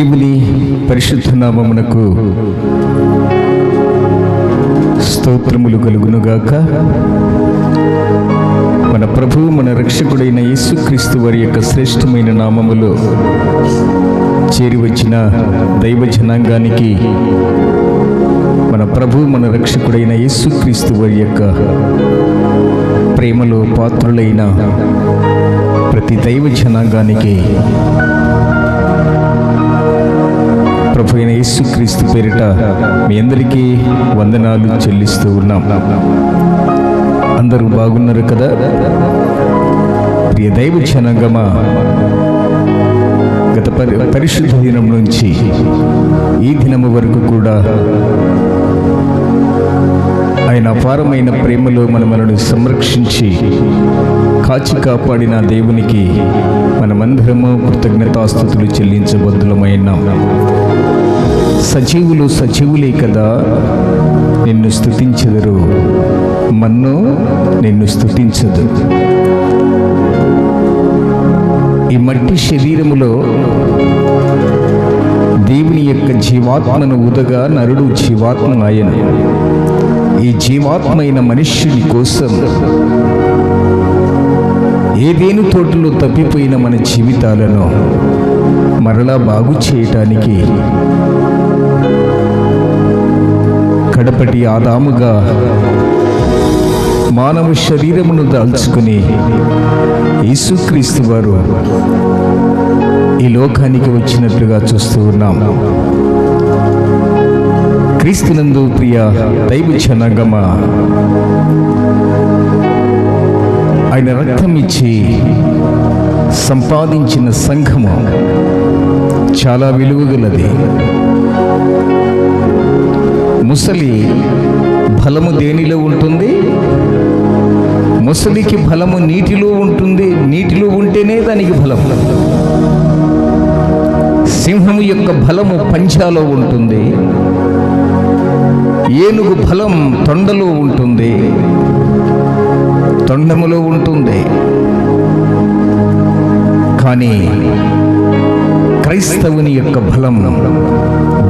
దేవుని పరిశుద్ధ నామమునకు స్తోత్రములు కలుగునుగాక. మన ప్రభువు మన రక్షకుడైన యేసుక్రీస్తు వారి యొక్క శ్రేష్టమైన నామములో చేరి వచ్చిన దైవ జనాంగానికి మన ప్రభువు మన రక్షకుడైన యేసుక్రీస్తు వారి యొక్క ప్రేమలో పాత్రులైన ప్రతి దైవ జనాంగానికి ప్రభు అయిన యేసుక్రీస్తు పేరిట మీ అందరికీ వందనాలు చెల్లిస్తూ ఉన్నాం. అందరూ బాగున్నారు కదా? ప్రియ దైవ జనాంగమా, గత పరిశుద్ధ దినం నుంచి ఈ దినము వరకు కూడా ఆయన అపారమైన ప్రేమలో మనలను సంరక్షించి కాచి కాపాడిన దేవునికి మనమందరము కృతజ్ఞతాస్తుతులు చెల్లించబద్దులమైనాం. సజీవులు సజీవులే కదా నిన్ను స్తుతించెదరు, మన్ను నిన్ను స్తుతించదు. ఈ మట్టి శరీరములో దేవుని యొక్క జీవాత్మను ఉదగా నరుడు జీవాత్మ ఆయన. ఈ జీవాత్మైన మనుష్యుని కోసం ఏదేను తోటలో తప్పిపోయిన మన జీవితాలను మరలా బాగు చేయటానికి కడపటి ఆదాముగా మానవ శరీరమును దాల్చుకుని యేసుక్రీస్తు వారు ఈ లోకానికి వచ్చినట్లుగా చూస్తూ ఉన్నాం. క్రీస్తునందు ప్రియ దైవ జనాంగమా, ఆయన రక్తం ఇచ్చి సంపాదించిన సంఘము చాలా విలువగలది. ముసలి బలము దేనిలో ఉంటుంది? ముసలికి బలము నీటిలో ఉంటుంది. నీటిలో ఉంటేనే దానికి బలం. సింహము యొక్క బలము పంజాలో ఉంటుంది. ఏనుగు బలం తొండలో ఉంటుంది, తొండములో ఉంటుంది. కానీ క్రైస్తవుని యొక్క బలం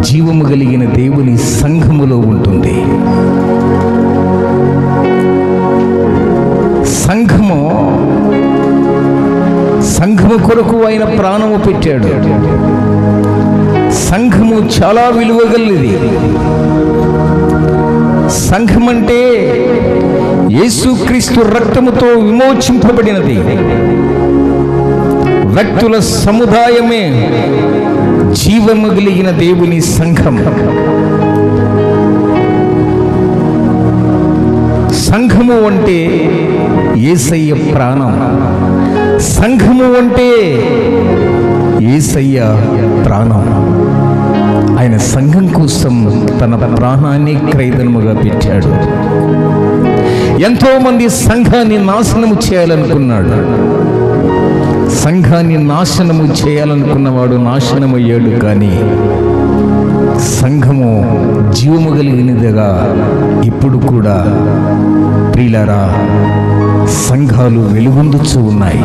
జీవము కలిగిన దేవుని సంఘములో ఉంటుంది. సంఘము కొరకు ఆయన ప్రాణము పెట్టాడు. సంఘము చాలా విలువగలది. సంఘం అంటే యేసుక్రీస్తు రక్తముతో విమోచింపబడినది. వ్యక్తుల సముదాయమే జీవము కలిగిన దేవుని సంఘం. సంఘము అంటే యేసయ్య ప్రాణం. సంఘము అంటే యేసయ్య ప్రాణం. ఆయన సంఘం కోసం తన ప్రాణాన్ని క్రయధనముగా పెట్టాడు. ఎంతో మంది సంఘాన్ని నాశనము చేయాలనుకున్నాడు. సంఘాన్ని నాశనము చేయాలనుకున్నవాడు నాశనమయ్యాడు. కానీ సంఘము జీవము కలిగినదిగా ఇప్పుడు కూడా ప్రియులారా సంఘాలు వెలుగొందుచూ ఉన్నాయి,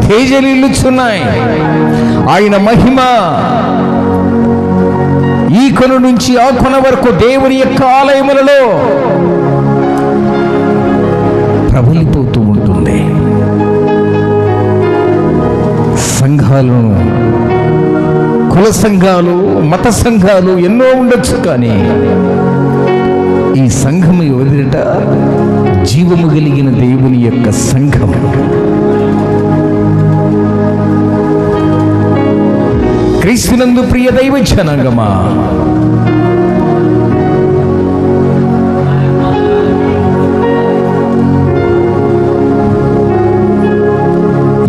తేజరిల్లుచున్నాయి. ఆయన మహిమ ఈ కొన నుంచి ఆ కొన వరకు దేవుని యొక్క ఆలయములలో ప్రబలిపోతూ ఉంటుంది. సంఘాలను, కుల సంఘాలు, మత సంఘాలు ఎన్నో ఉండొచ్చు. కానీ ఈ సంఘము ఎదుట జీవము కలిగిన దేవుని యొక్క సంఘం. క్రీస్తునందు ప్రియ దైవ జనాంగమా,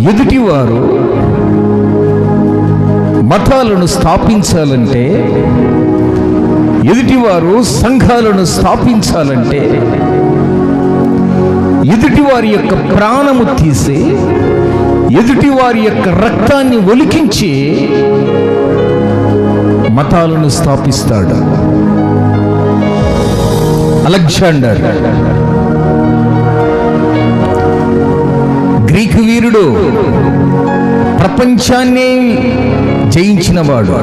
ఎదుటివారు మతాలను స్థాపించాలంటే, ఎదుటివారు సంఘాలను స్థాపించాలంటే ఎదుటివారి యొక్క ప్రాణము తీసి ఎదుటివారి యొక్క రక్తాన్ని ఒలికించి మతాలను స్థాపిస్తాడు. అలెగ్జాండర్ గ్రీకు వీరుడు ప్రపంచాన్ని జయించినవాడు,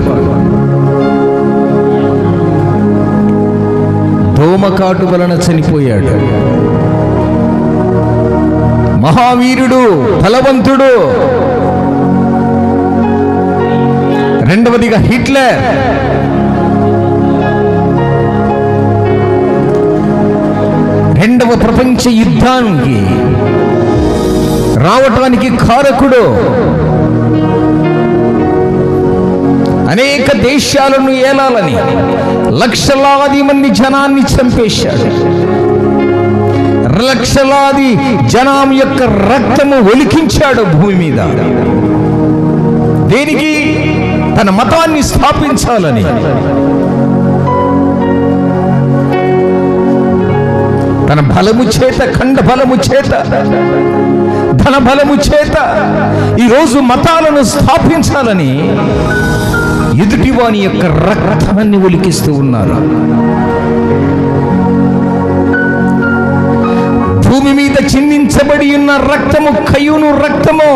దోమకాటు వలన చనిపోయాడు. మహావీరుడు, బలవంతుడు. రెండవదిగా హిట్లర్. రెండవ ప్రపంచ యుద్ధానికి రావటానికి కారకుడు. అనేక దేశాలను ఏలాలని లక్షలాది మంది జనాన్ని చంపేశాడు. లక్షలాది జనం యొక్క రక్తము ఒలికించాడు భూమి మీద. దేనికి? తన మతాన్ని స్థాపించాలని. తన బలము చేత, ఖండ బలము చేత, ధన బలము చేత ఈరోజు మతాలను స్థాపించాలని ఎదుటివాని యొక్క రక్తాన్ని ఒలికిస్తూ ఉన్నారు. భూమి మీద చిందించబడి ఉన్న రక్తము, కయ్యూను రక్తము,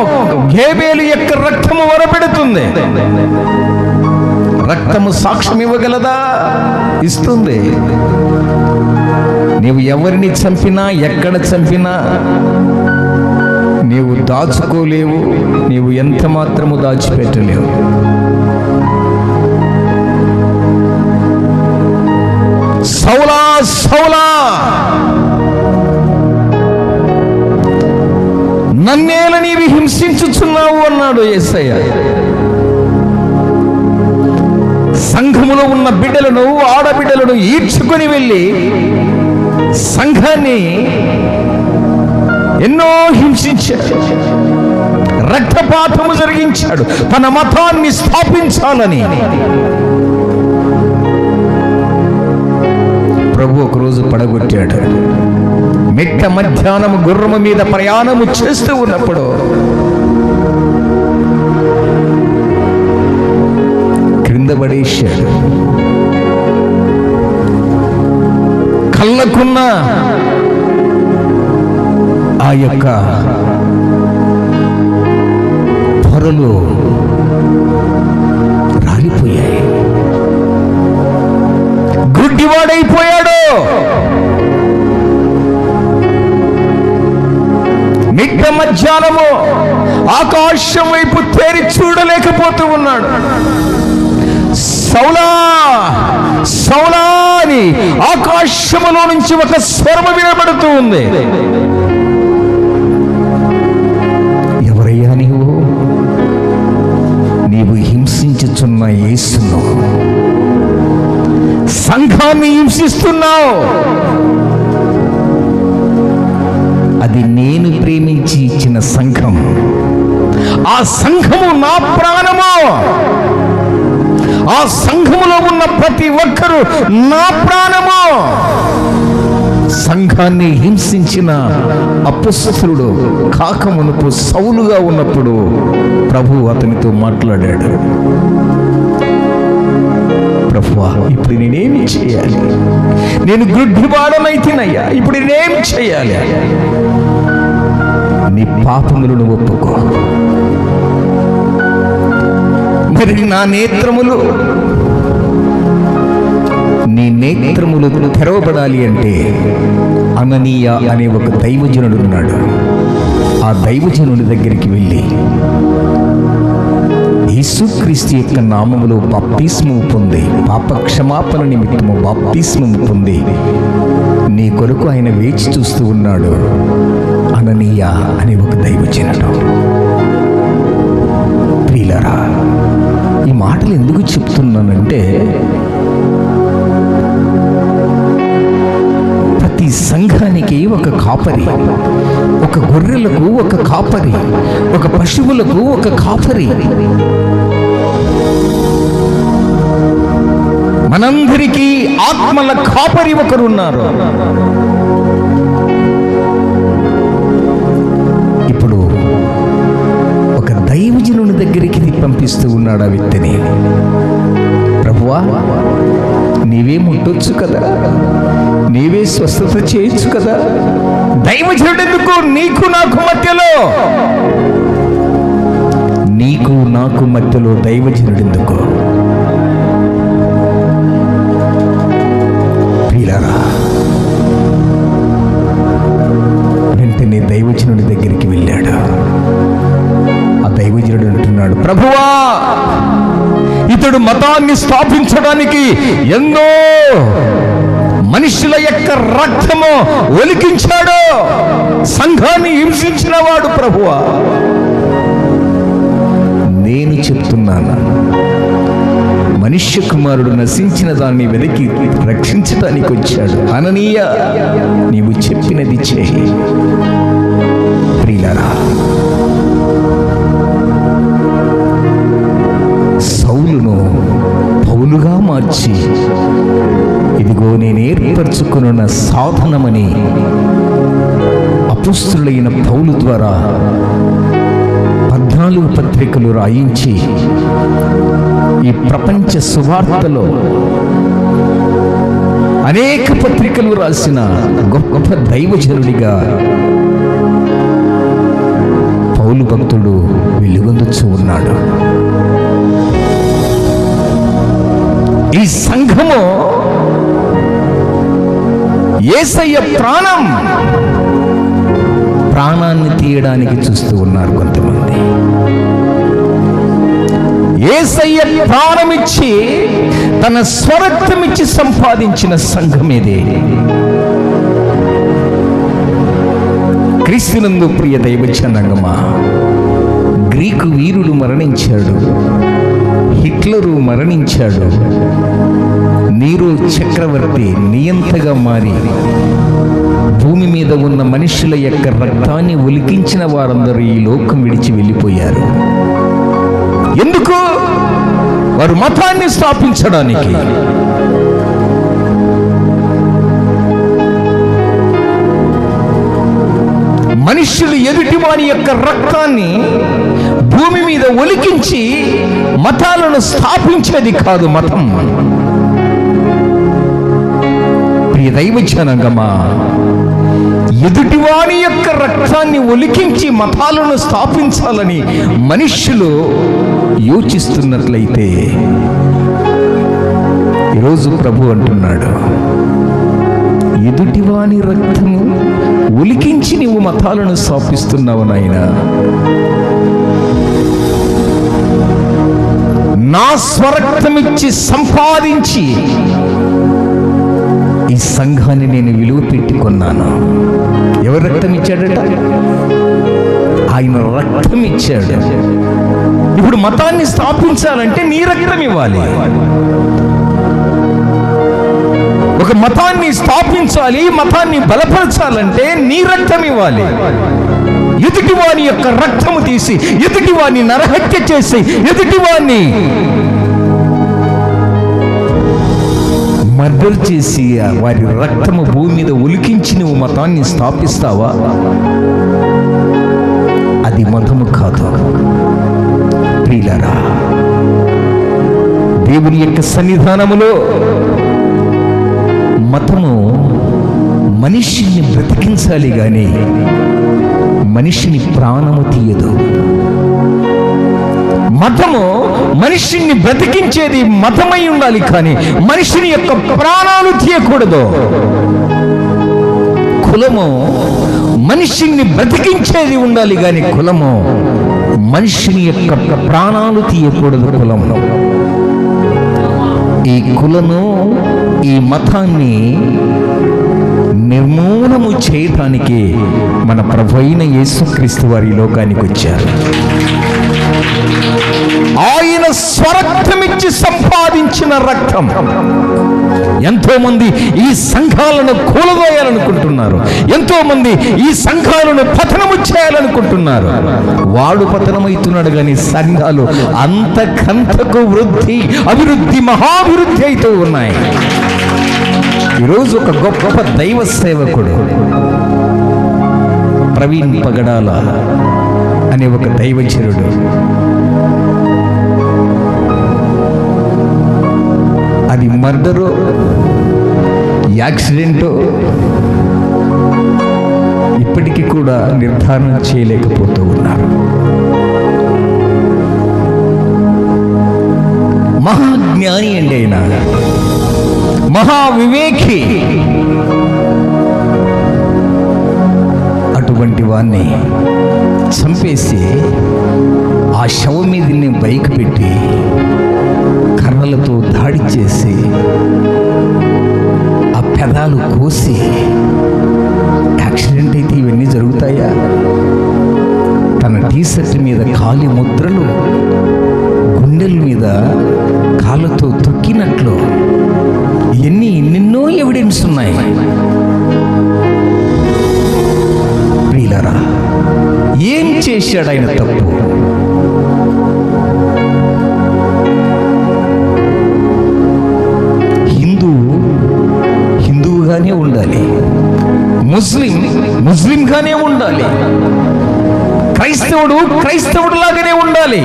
హేబేలు యొక్క రక్తము వరపెడుతుంది. రక్తము సాక్ష్యం ఇవ్వగలదా? ఇస్తుంది. నీవు ఎవరిని చంపినా, ఎక్కడ చంపినా నీవు దాచుకోలేవు, నీవు ఎంత మాత్రము దాచిపెట్టలేవు. సౌలా, సౌలా, నన్నేల నీవు హింసించుచున్నావు అన్నాడు యేసయ్య. సంఘములో ఉన్న బిడ్డలను, ఆడబిడ్డలను ఈడ్చుకొని వెళ్ళి సంఘాన్ని ఎన్నో హింసించాడు, రక్తపాతము జరిగించాడు తన మతాన్ని స్థాపించాలని. ప్రభు ఒకరోజు పడగొట్టాడు. మిట్ట మధ్యాహ్నము గుర్రము మీద ప్రయాణము చేస్తూ ఉన్నప్పుడు క్రింద పడేశాడు. కళ్ళకున్న ఆ యొక్క పొరలు రాలిపోయాయి. గుడ్డివాడైపోయాడు. మిట్ట మధ్యాహ్నము ఆకాశం వైపు తేరి చూడలేకపోతూ ఉన్నాడు. సౌలా, సౌలా అని ఆకాశములో నుంచి ఒక స్వరము వినబడుతూ ఉంది. ఎవరయ్యా నీవు? నీవు హింసించుచున్న యేసును, సంఘాన్ని హింసిస్తున్నావు. అది నేను ప్రేమించి ఇచ్చిన సంఘం. ఆ సంఘము నా ప్రాణము. ఆ సంఘములో ఉన్న ప్రతి ఒక్కరూ నా ప్రాణము. సంఘాన్ని హింసించిన అపొస్తలుడు కాకమునుపు సౌలుగా ఉన్నప్పుడు ప్రభు అతనితో మాట్లాడాడు. ప్రభువా, ఇప్పుడు నేనేమి చేయాలి? నేను గుడ్డివాడనైతినయ్యా, ఇప్పుడు నేనేం చేయాలి? నీ పాపములను ఒప్పుకో. మరి నా నేత్రములు, నీ నేత్రములు తెరవబడాలి అంటే అననీయ అనే ఒక దైవజనుడు ఉన్నాడు. ఆ దైవజనుడి దగ్గరికి వెళ్ళి యేసుక్రీస్తు యొక్క నామములో బాప్తిస్మము పొంది, పాప క్షమాపణ నిమిత్తము బాప్తిస్మము పొంది నీ కొరకు ఆయన వేచి చూస్తూ ఉన్నాడు. అననీయ అనే ఒక దైవజనుడు. ప్రియులారా, ఈ మాటలు ఎందుకు చెప్తున్నానంటే, ప్రతి సంఘానికి ఒక కాపరి, ఒక గొర్రెలకు ఒక కాపరి, ఒక పశువులకు ఒక కాపరి. మనందరికీ ఆత్మల కాపరి ఒకరున్నారు. ఇప్పుడు ఒక దైవజనుని దగ్గరికి పంపిస్తూ ఉన్నాడు ఆ వ్యక్తిని. ప్రభువా, నీవే ముట్టొచ్చు కదా, నీవే స్వస్థత చేయొచ్చు కదా, దైవజనుడు ఎందుకు నీకు నాకు మధ్యలో? నీకు నాకు మధ్యలో దైవజనుడెందుకు? ప్రియులారా, వెంటనే దైవజనుడి దగ్గరికి వెళ్ళాడు. ఆ దైవజనుడు అంటున్నాడు, ప్రభువా, ఇతడు మతాన్ని స్థాపించడానికి ఎన్నో మనుషుల యొక్క రక్తము ఒలికించాడు, సంఘాన్ని హింసించిన వాడు. ప్రభువా, నేను చెప్తున్నాను, మనుష్య కుమారుడు నశించిన దాన్ని వెతికి రక్షించడానికి వచ్చాడు. అననీయ, నీవు చెప్పినది చేయి. ప్రియులారా, సౌలును పౌలుగా మార్చి, ఇదిగో నేను ఏర్పరచుకున్న సాధనమని అపుస్తులైన పౌలు ద్వారా 14 పత్రికలు రాయించి ఈ ప్రపంచ సువార్తలో అనేక పత్రికలు రాసిన గొప్ప దైవజనుడిగా పౌలు భక్తుడు వెలుగొందుచూ ఉన్నాడు. ఈ సంఘము యేసయ్య ప్రాణాన్ని తీయడానికి చూస్తూ ఉన్నారు కొంతమంది. యేసయ్య ప్రాణమిచ్చి తన స్వరక్తమిచ్చి సంపాదించిన సంఘమేదే. క్రీస్తునందు ప్రియ దైవజనాంగమా, గ్రీకు వీరుడు మరణించాడు, హిట్లరు మరణించాడు, నీరో చక్రవర్తి నియంతగా మారి భూమి మీద ఉన్న మనుషుల యొక్క రక్తాన్ని ఒలికించిన వారందరూ ఈ లోకం విడిచి వెళ్ళిపోయారు. ఎందుకు? వారు మతాన్ని స్థాపించడానికి. మనుష్యులు ఎదుటి వారి యొక్క రక్తాన్ని భూమి మీద ఒలికించి మతాలను స్థాపించేది కాదు మతం. ప్రియ దైవజనాంగమా, ఎదుటివాని యొక్క రక్తాన్ని ఒలికించి మతాలను స్థాపించాలని మనుష్యులు యోచిస్తున్నట్లయితే ఈరోజు ప్రభు అంటున్నాడు, ఎదుటివాని రక్తము ఒలికించి నువ్వు మతాలను స్థాపిస్తున్నావు నాయనా. నా స్వరక్తమిచ్చి సంపాదించి ఈ సంఘాన్ని నేను విలువ పెట్టుకున్నాను. ఎవరు రక్తం ఇచ్చాడట? ఆయన రక్తం ఇచ్చాడు. ఇప్పుడు మతాన్ని స్థాపించాలంటే నీ రక్తం ఇవ్వాలి. ఒక మతాన్ని స్థాపించాలి, మతాన్ని బలపరచాలంటే నీ రక్తం ఇవ్వాలి. ఎదుటివాని యొక్క రక్తము తీసి, ఎదుటివాన్ని నరహత్య చేసి, ఎదుటివాన్ని మర్డర్ చేసి వారి రక్తము భూమి మీద ఒలికించి నువ్వు మతాన్ని స్థాపిస్తావా? అది మతము కాదు. ప్రియులారా, దేవుని యొక్క సన్నిధానములో మతము మనిషిని బ్రతికించాలి గాని మనిషిని ప్రాణము తీయదు. మతము మనిషిని బ్రతికించేది మతమై ఉండాలి కానీ మనిషిని యొక్క ప్రాణాలు తీయకూడదు. కులము మనిషిని బ్రతికించేది ఉండాలి కానీ కులము మనిషిని యొక్క ప్రాణాలు తీయకూడదు. కులము, ఈ కులను, ఈ మతాన్ని నిర్మూలము చేయటానికి మన ప్రభువైన యేసుక్రీస్తు వారి లోకానికి వచ్చారు. ఆయన స్వరక్తమిచ్చి సంపాదించిన రక్తం. ఎంతో మంది ఈ సంఘాలను కూలదోయాలనుకుంటున్నారు, ఎంతో మంది ఈ సంఘాలను పతనము చేయాలనుకుంటున్నారు. వాడు పతనమవుతున్నాడు కానీ సంఘాలు అంతకంతకు అభివృద్ధి మహాభివృద్ధి అవుతూ ఉన్నాయి. ఈరోజు ఒక గొప్ప దైవ సేవకుడు ప్రవీణ్ పగడాల అనే ఒక దైవజనుడు అది మర్డరో యాక్సిడెంటో ఇప్పటికీ కూడా నిర్ధారణ చేయలేకపోతూ ఉన్నారు. మహాజ్ఞాని అండి ఆయన, మహావివేకి. అటువంటి వాణ్ణి చంపేసి ఆ శవం మీదని బైక్ పెట్టి కర్రలతో దాడి చేసి ఆ పెదాలు కోసి, యాక్సిడెంట్ అయితే ఇవన్నీ జరుగుతాయా? తన టీషర్ట్ మీద కాలి ముద్రలు, గుండెల మీద కాళ్ళతో తొక్కినట్లు ఎన్నెన్నో ఎవిడెన్స్ ఉన్నాయి. ప్రియులారా, ఏం చేశాడు ఆయన తప్పు? హిందువుగానే ఉండాలి, ముస్లింగానే ఉండాలి, క్రైస్తవుడులాగానే ఉండాలి.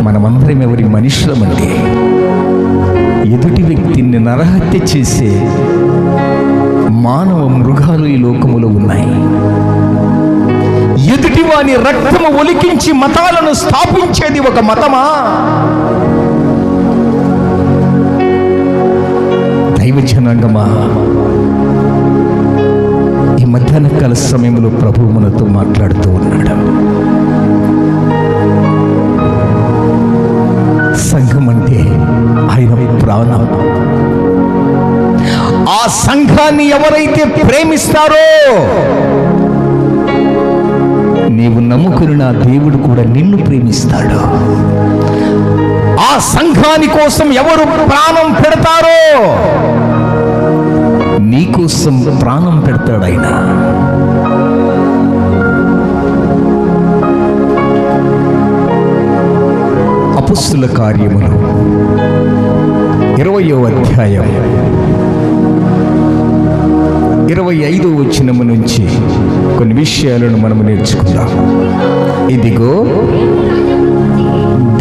మనమందరం ఎవరి మనుషులమండి. ఎదుటి వ్యక్తిని నరహత్య చేసే మానవ మృగాలు ఈ లోకములో ఉన్నాయి. ఎదుటి వాని రక్తము ఒలికించి మతాలను స్థాపించేది ఒక మతమా? దైవ జనాంగమా, ఈ మధ్యాహ్న కాల సమయంలో ప్రభువు మనతో మాట్లాడుతూ ఉన్నాడు. సంఘం అంటే ఆయన ప్రాణం. ఆ సంఘాన్ని ఎవరైతే ప్రేమిస్తారో, నీవు నమ్ముకుని నా దేవుడు కూడా నిన్ను ప్రేమిస్తాడు. ఆ సంఘాని కోసం ఎవరు ప్రాణం పెడతారో, నీకోసం ప్రాణం పెడతాడు ఆయన. అపొస్తలుల కార్యములు 20వ అధ్యాయం 25వ వచనము నుంచి కొన్ని విషయాలను మనము నేర్చుకుందాం. ఇదిగో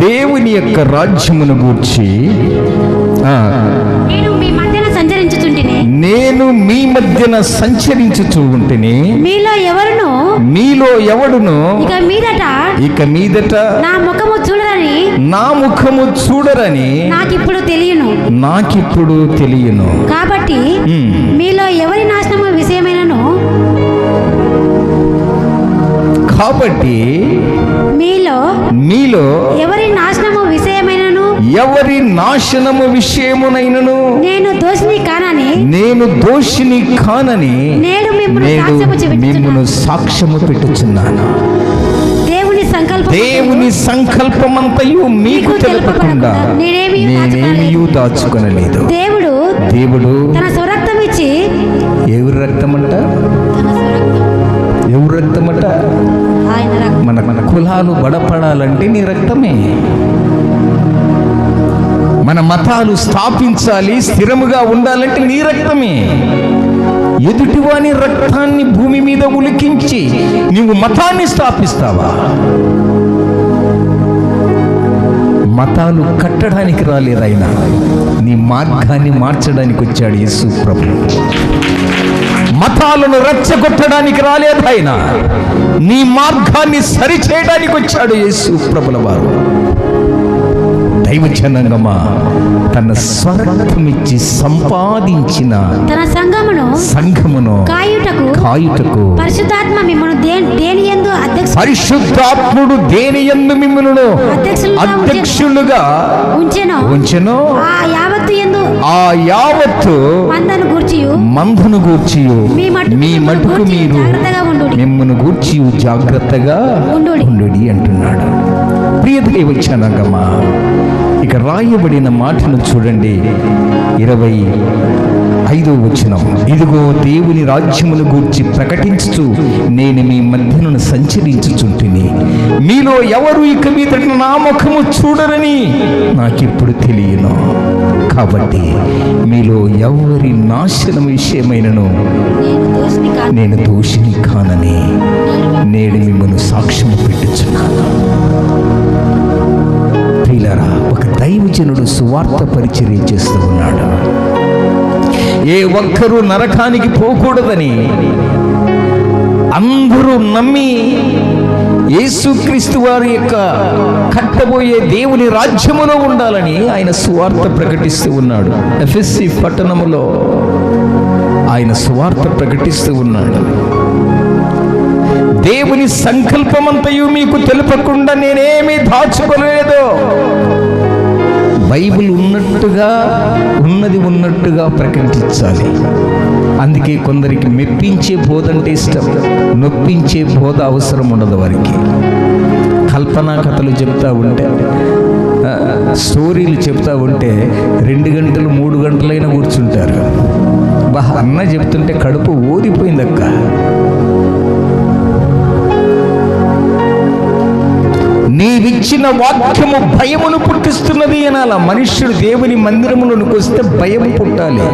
దేవుని యొక్క రాజ్యమును గూర్చి నేను మీ మధ్యన సంచరించుచూ ఉంటేనే మీలో ఎవడును ఇక మీదట నా ముఖము చూడరని నాకిప్పుడు తెలియను. కాబట్టి మీలో ఎవరి నాశనము విషయమైనను మీలో ఎవరి నాశనము విషయమునైనను నేను దోషిని కానని నేడు మిమ్మును సాక్ష్యము పెట్టుచున్నాను. దేవుని సంకల్పమంతయు మీకు తెలుపకుండా నేనేమీ దాచుకొనలేదు. దేవుడు తన స్వరక్తం ఇచ్చి, ఎవరి రక్తమంట? మన కులాలు బడపడాలంటే నీ రక్తమే. మన మతాలు స్థాపించాలి, స్థిరముగా ఉండాలంటే నీ రక్తమే. ఎదుటివాని రక్తాన్ని భూమి మీద ఉలికించి నీవు మతాన్ని స్థాపిస్తావా? మతాలు కట్టడానికి రాలేదు ఆయన, నీ మార్గాన్ని మార్చడానికి వచ్చాడు యేసు ప్రభు. మతాలను రెచ్చగొట్టడానికి రాలేదు ఆయన, నీ మార్గాన్ని సరిచేయడానికి వచ్చాడు యేసు ప్రభుల వారు. దైవ జనాంగమా, తన స్వరక్తమిచ్చి సంపాదించిన తన సంఘమును కాయుటకు పరిశుద్ధాత్ముడు దేనియందు మిమ్ములను అధ్యక్షులుగా ఉంచెను. ఆ యావత్తు మందను గూర్చియు మీ మటుకు మీరు మిమ్మును గూర్చియు జాగ్రత్తగా ఉండుడి అంటున్నాడు. ప్రియ దైవ జనాంగమా, ఇక రాయబడిన మాటను చూడండి. 25వ వచనం, ఇదిగో దేవుని రాజ్యమును గూర్చి ప్రకటించుచు నేను మీ మధ్యను సంచరించుచుంటిని. మీలో ఎవరు ఇక మీద నా ముఖము చూడరని నాకిప్పుడు తెలియను. కాబట్టి మీలో ఎవరి నాశనం విషయమైనను నేను దోషిని కానని నేడు మిమ్మల్ని సాక్ష్యము పెట్టుచున్నాను. ప్రియులారా, ఒక దైవజనుడు సువార్త పరిచర్య చేస్తూ ఉన్నాడు. ఏ ఒక్కరూ నరకానికి పోకూడదని అందరూ నమ్మి యేసుక్రీస్తు వారి యొక్క కట్టబోయే దేవుని రాజ్యములో ఉండాలని ఆయన సువార్త ప్రకటిస్తూ ఉన్నాడు. ఎఫెసీ పట్టణములో ఆయన సువార్త ప్రకటిస్తూ ఉన్నాడు. దేవుని సంకల్పమంతయు మీకు తెలుపకుండా నేనేమీ దాచుకోలేదు. బైబిల్ ఉన్నట్టుగా ఉన్నది ఉన్నట్టుగా ప్రకటించాలి. అందుకే కొందరికి మెప్పించే బోధ అంటే ఇష్టం, నొప్పించే బోధ అవసరం ఉండదు వారికి. కల్పనా కథలు చెప్తా ఉంటే, స్టోరీలు చెప్తా ఉంటే 2 గంటలు 3 గంటలైనా కూర్చుంటారు. అన్న చెప్తుంటే కడుపు ఊదిపోయిందక్క. నీవిచ్చిన వాక్యము భయమును పుట్టిస్తున్నది అనాల. మనుష్యుడు దేవుని మందిరములోనికి వస్తే భయము పుట్టాలి.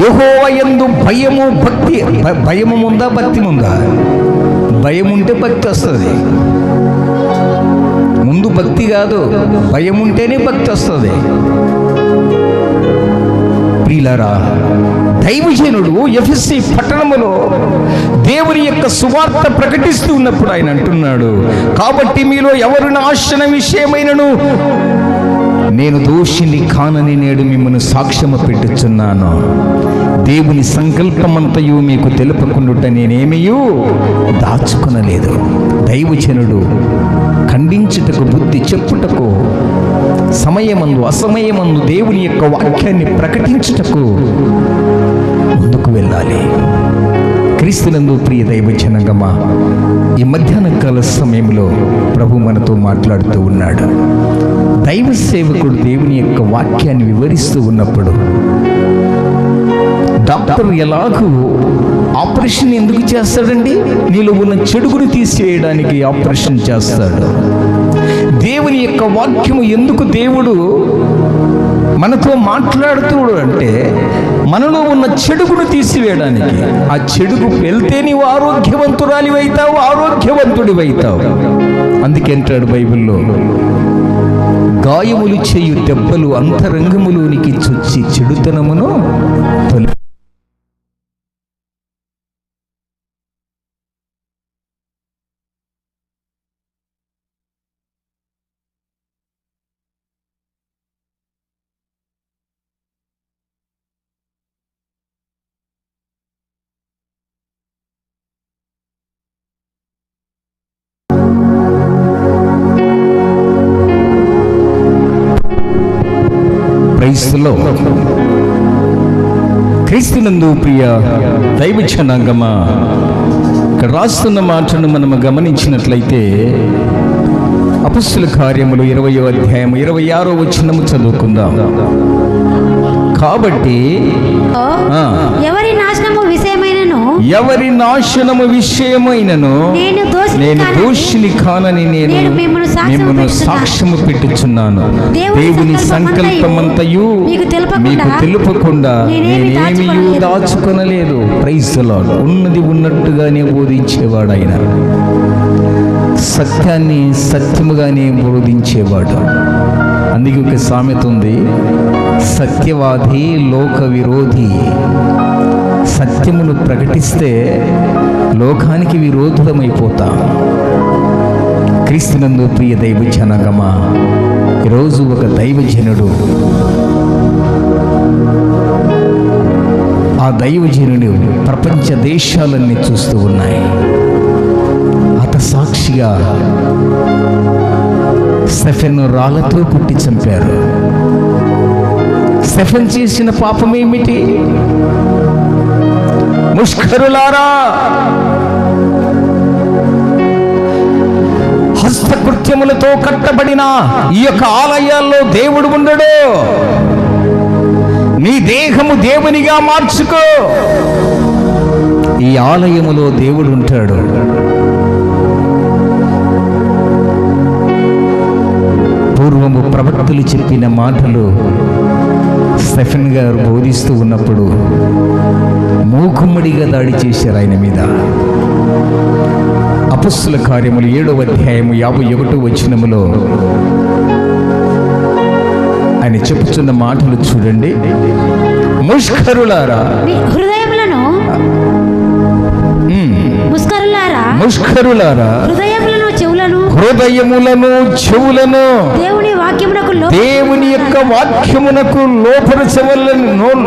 యెహోవా యందు భయము భక్తి. భయము ఉందా, భక్తి ఉందా? భయం ఉంటే భక్తి వస్తుంది. ముందు భక్తి కాదు, భయం ఉంటేనే భక్తి వస్తుంది. ప్రియులారా, దైవజనుడు ఎఫెసీ పట్టణములో దేవుని యొక్క సువార్త ప్రకటిస్తూ ఉన్నప్పుడు ఆయన అంటున్నాడు, కాబట్టి మీలో ఎవరు నాశన విషయమైనను నేను దోషిని కానని నేడు మిమ్మల్ని సాక్ష్యము పెట్టుచున్నాను. దేవుని సంకల్పమంతయు మీకు తెలుపకుండుట నేనేమీయూ దాచుకొనలేదు. దైవజనుడు ఖండించుటకు, బుద్ధి చెప్పుటకు, సమయమందు అసమయమందు దేవుని యొక్క వాక్యాన్ని ప్రకటించుటకు ముందుకు వెళ్ళాలి. క్రీస్తునందు ప్రియ దైవజనగమా, ఈ మధ్యాహ్న కాల సమయంలో ప్రభు మనతో మాట్లాడుతూ ఉన్నాడు. దైవ సేవకుడు దేవుని యొక్క వాక్యాన్ని వివరిస్తూ ఉన్నప్పుడు డాక్టర్ ఎలాగూ ఆపరేషన్ ఎందుకు చేస్తాడండి? నీలో ఉన్న చెడుగును తీసివేయడానికి ఆపరేషన్ చేస్తాడు. దేవుని యొక్క వాక్యము ఎందుకు దేవుడు మనతో మాట్లాడుతుడు అంటే మనలో ఉన్న చెడుగును తీసివేయడానికి. ఆ చెడుగు వెళ్తే నీవు ఆరోగ్యవంతురాలివైతావు, ఆరోగ్యవంతుడివైతావు. అందుకే అంటాడు బైబిల్లో, గాయములు చేయు దెబ్బలు అంతరంగములోనికి చొచ్చి చెడుతనమును తొలి. క్రీస్తునందు ప్రియ దైవజనాంగమా, ఇక్కడ రాస్తున్న మాటను మనము గమనించినట్లయితే అపొస్తలుల కార్యములు 20వ అధ్యాయం 26వ వచనము చదువుకుందాం. కాబట్టి ఎవరి నాశనము విషయమైనను నేను దోషిని కానని నేను మిమ్మల్ని సాక్ష్యము పెట్టుచున్నాను. దేవుని సంకల్పమంతయు మీకు తెలుపకుండా నేనేమీ దాచుకొనలేదు. Praise the lord. ఉన్నది ఉన్నట్టుగానే బోధించేవాడు ఆయన. సత్యాన్ని సత్యముగానే బోధించేవాడు. అందుకే ఒక సామెత ఉంది, సత్యవాది లోక విరోధి. సత్యమును ప్రకటిస్తే లోకానికి విరోధమైపోతాం. క్రీస్తునందు ప్రియ దైవజనగమా, ఈరోజు ఒక దైవజనుడు, ఆ దైవజనుడు ప్రపంచ దేశాలన్నీ చూస్తూ ఉన్నాయి. అత సాక్షిగా స్టెఫెన్ రాళ్లతో కుట్టి చంపారు. స్టెఫెన్ చేసిన పాపం ఏమిటి? ముష్కరులారా, హస్తకృత్యములతో కట్టబడిన ఈ యొక్క ఆలయాల్లో దేవుడు ఉండడు. నీ దేహము దేవునిగా మార్చుకో. ఈ ఆలయములో దేవుడు ఉంటాడు. పూర్వము ప్రవక్తలు చెప్పిన మాటలు స్టెఫెన్ గారు బోధిస్తూ ఉన్నప్పుడు మూకుమ్మడిగా దాడి చేశారు ఆయన మీద. అపొస్తలుల కార్యములు 7వ అధ్యాయము 51వ వచనములో ఆయన చెప్పుచున్న మాటలు చూడండి. ముష్కరులారా, ముష్కరులారా హృదయములను చెవులను హృదయములను చెవులను దేవుని వాక్యమునకు దేవుని యొక్క వాక్యమునకు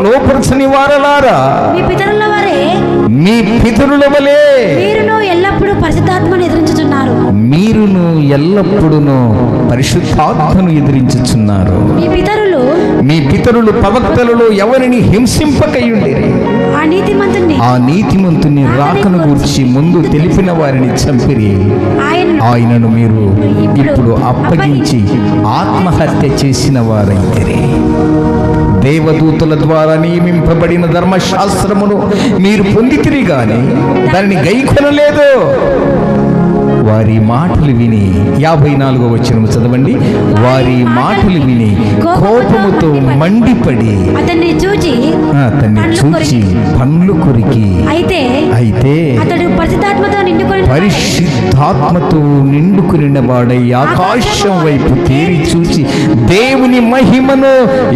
లోపరచని వారలారా, మీ పితరుల వరే మీ పితరుల వలె మీరును ఎల్లప్పుడూ పరిశుద్ధాత్మను ఎదిరించుచున్నారు. మీరును ఎల్లప్పుడూ పరిశుద్ధాత్మను ఎదిరించుచున్నారు. మీ పితరులు ప్రవక్తలలో ఎవరిని హింసింపకయుండిరి, ఆ నీతిమంతుని రాకను గూర్చి ముందు తెలిపిన వారిని చంపిరి. ఆయనను మీరు ఇప్పుడు అప్పగించి ఆత్మహత్య చేసిన వారైతే దేవదూతల ద్వారా నియమింపబడిన ధర్మశాస్త్రమును మీరు పొందితిరి గాని దానిని గైకొనలేదు. వారి మాటలు విని 54వ వచనం చదవండి. వారి మాటలు విని కోపముతో మండిపడి అతన్ని చూచి పండ్లు కొరికి అయితే అతడు పరిశుద్ధాత్మతో నిండుకునిన వాడై ఆకాశం వైపు తేరి చూచి దేవుని మహిమను,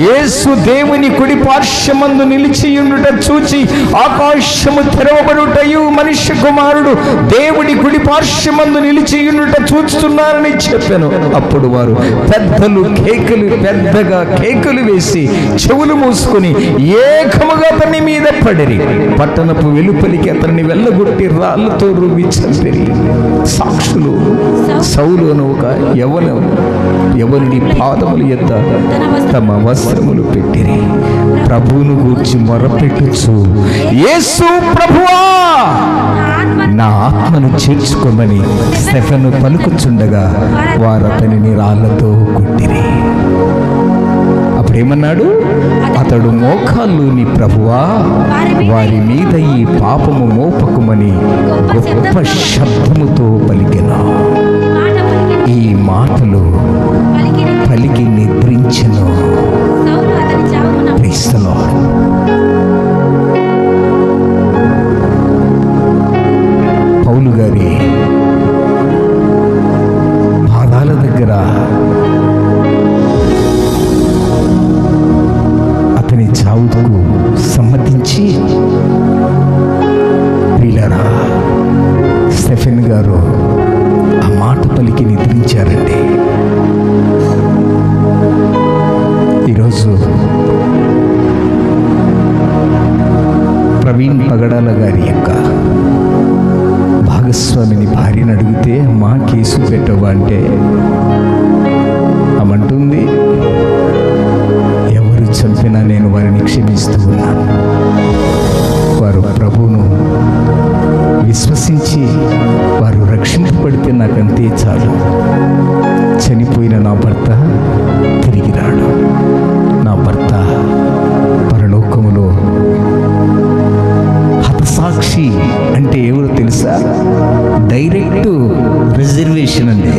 యేసు దేవుని కుడి పార్శ్వమందు నిలిచియుండుట చూచి ఆకాశము తెరవబడుటయు మనుష్య కుమారుడు దేవుడి కుడి పార్శ్వమందు నిలిచియుండుట చూస్తున్నారని చెప్పాను. అప్పుడు వారు పెద్దగా కేకలు వేసి చెవులు మూసుకొని ఏకముగా అతని మీద పడిరి. పట్టణపు వెలుపలికి అతన్ని వెళ్ళగొట్టి రాళ్లతో రువ్వి చంపిరి. సాక్షులు సౌలు అను ఒక యవనుని పాదముల యొద్ద తమ వస్త్రములు పెట్టిరి. ప్రభువును గూర్చి మొరపెట్టుచు, యేసు ప్రభువా నా ఆత్మను చేర్చుకోమని స్టెఫెను పలుకుచుండగా వారు అతనిని రాళ్లతో కొట్టిరి. అప్పుడేమన్నాడు? అతడు మోకాల్లోని ప్రభువా వారి మీద ఈ పాపము మోపకుమని గొప్ప శబ్దముతో పలికెను. ఈ మాటలు పలికి నిద్రించెను. Praise the lord. పౌలు గారి పాదాల దగ్గర అతని చావుకు సమ్మతించి ప్రియులారా, స్టెఫెన్ గారు ఆ మాట పలికి నిద్రించారండి. ఈరోజు ప్రవీణ్ పగడాల గారి యొక్క భాగస్వామిని భార్యను అడిగితే మా కేసు పెట్టవా అంటే అమంటుంది, ఎవరు చంపినా నేను వారిని క్షమిస్తూ ఉన్నాను. వారు ప్రభువును విశ్వసించి వారు రక్షింపబడితే నాకంతే చాలు. చనిపోయిన నా భర్త తిరిగి రాడు. నా భర్త పరలోకములో హతసాక్షి అంటే ఎవరో తెలుసా? డైరెక్ట్ రిజర్వేషన్ అండి.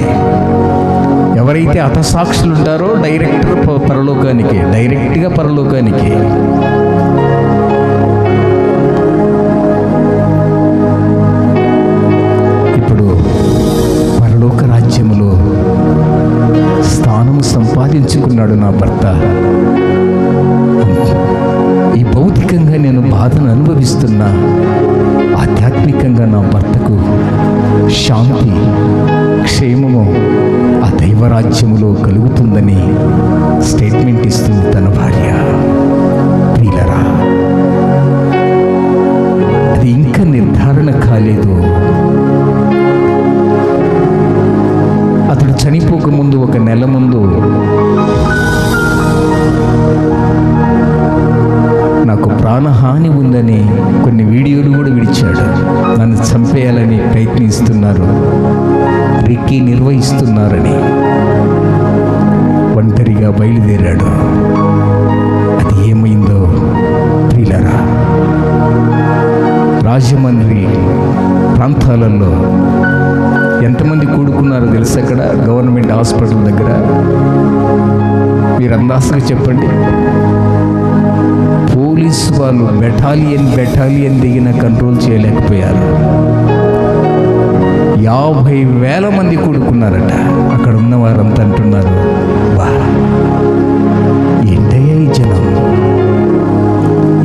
ఎవరైతే హతసాక్షులు ఉంటారో డైరెక్ట్గా పరలోకానికి. ఇప్పుడు పరలోక రాజ్యములో స్థానము సంపాదించుకున్నాడు నా భర్త. ఈ భౌతికంగా నేను బాధను అనుభవిస్తున్నా, ఆధ్యాత్మికంగా నా భర్తకు శాంతి క్షేమము ఆ దైవరాజ్యములో కలుగుతుందని స్టేట్మెంట్ ఇస్తుంది తన భార్య. ప్రియులారా, అది ఇంకా నిర్ధారణ కాలేదు. అతడు చనిపోకముందు ఒక నెల ముందు నాకు ప్రాణహాని ఉందని కొన్ని వీడియోలు కూడా విడిచాడు. నన్ను చంపేయాలని ప్రయత్నిస్తున్నారు, రిక్కీ నిర్వహిస్తున్నారని ఒంటరిగా బయలుదేరాడు. అది ఏమైందో ప్రియులారా, రాజమండ్రి ప్రాంతాలలో ఎంతమంది కూడుకున్నారో తెలుసు? అక్కడ గవర్నమెంట్ హాస్పిటల్ దగ్గర మీరు అందాసగా చెప్పండి. పోలీసు వాళ్ళు బెటాలియన్ దిగిన కంట్రోల్ చేయలేకపోయారు. 50,000 మంది కూడుకున్నారట. అక్కడ ఉన్న వారంతా అంటున్నారు, వా ఏంటయ్యా ఈ జనం,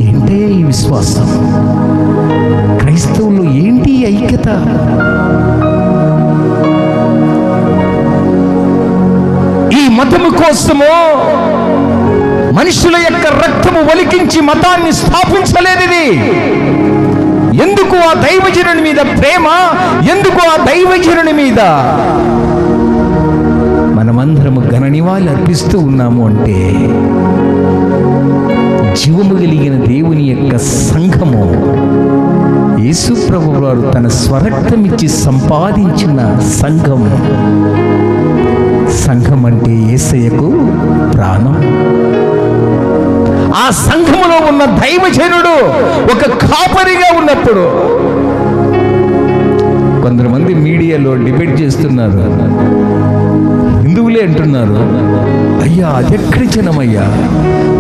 ఏంటయ్యా ఈ విశ్వాసం, క్రైస్తవులు ఏంటి ఐక్యత. ఈ మతము కోసము మనుషుల యొక్క రక్తము ఒలికించి మతాన్ని స్థాపించలేదు. ఇది ఎందుకు ఆ దైవజనుని మీద ప్రేమ, ఎందుకు ఆ దైవజనుని మీద మనమందరము ఘన నివాళి అర్పిస్తూ ఉన్నాము అంటే జీవము కలిగిన దేవుని యొక్క సంఘము యేసు ప్రభువు వారు తన స్వరక్తమిచ్చి సంపాదించిన సంఘం. సంఘం అంటే యేసయ్యకు ప్రాణం. ఆ సంఘములో ఉన్న దైవజనుడు ఒక కాపరిగా ఉన్నప్పుడు కొంతమంది మీడియాలో డిబేట్ చేస్తున్నారు. హిందువులే అంటున్నారు, అయ్యా అదెక్కడి జనమయ్యా,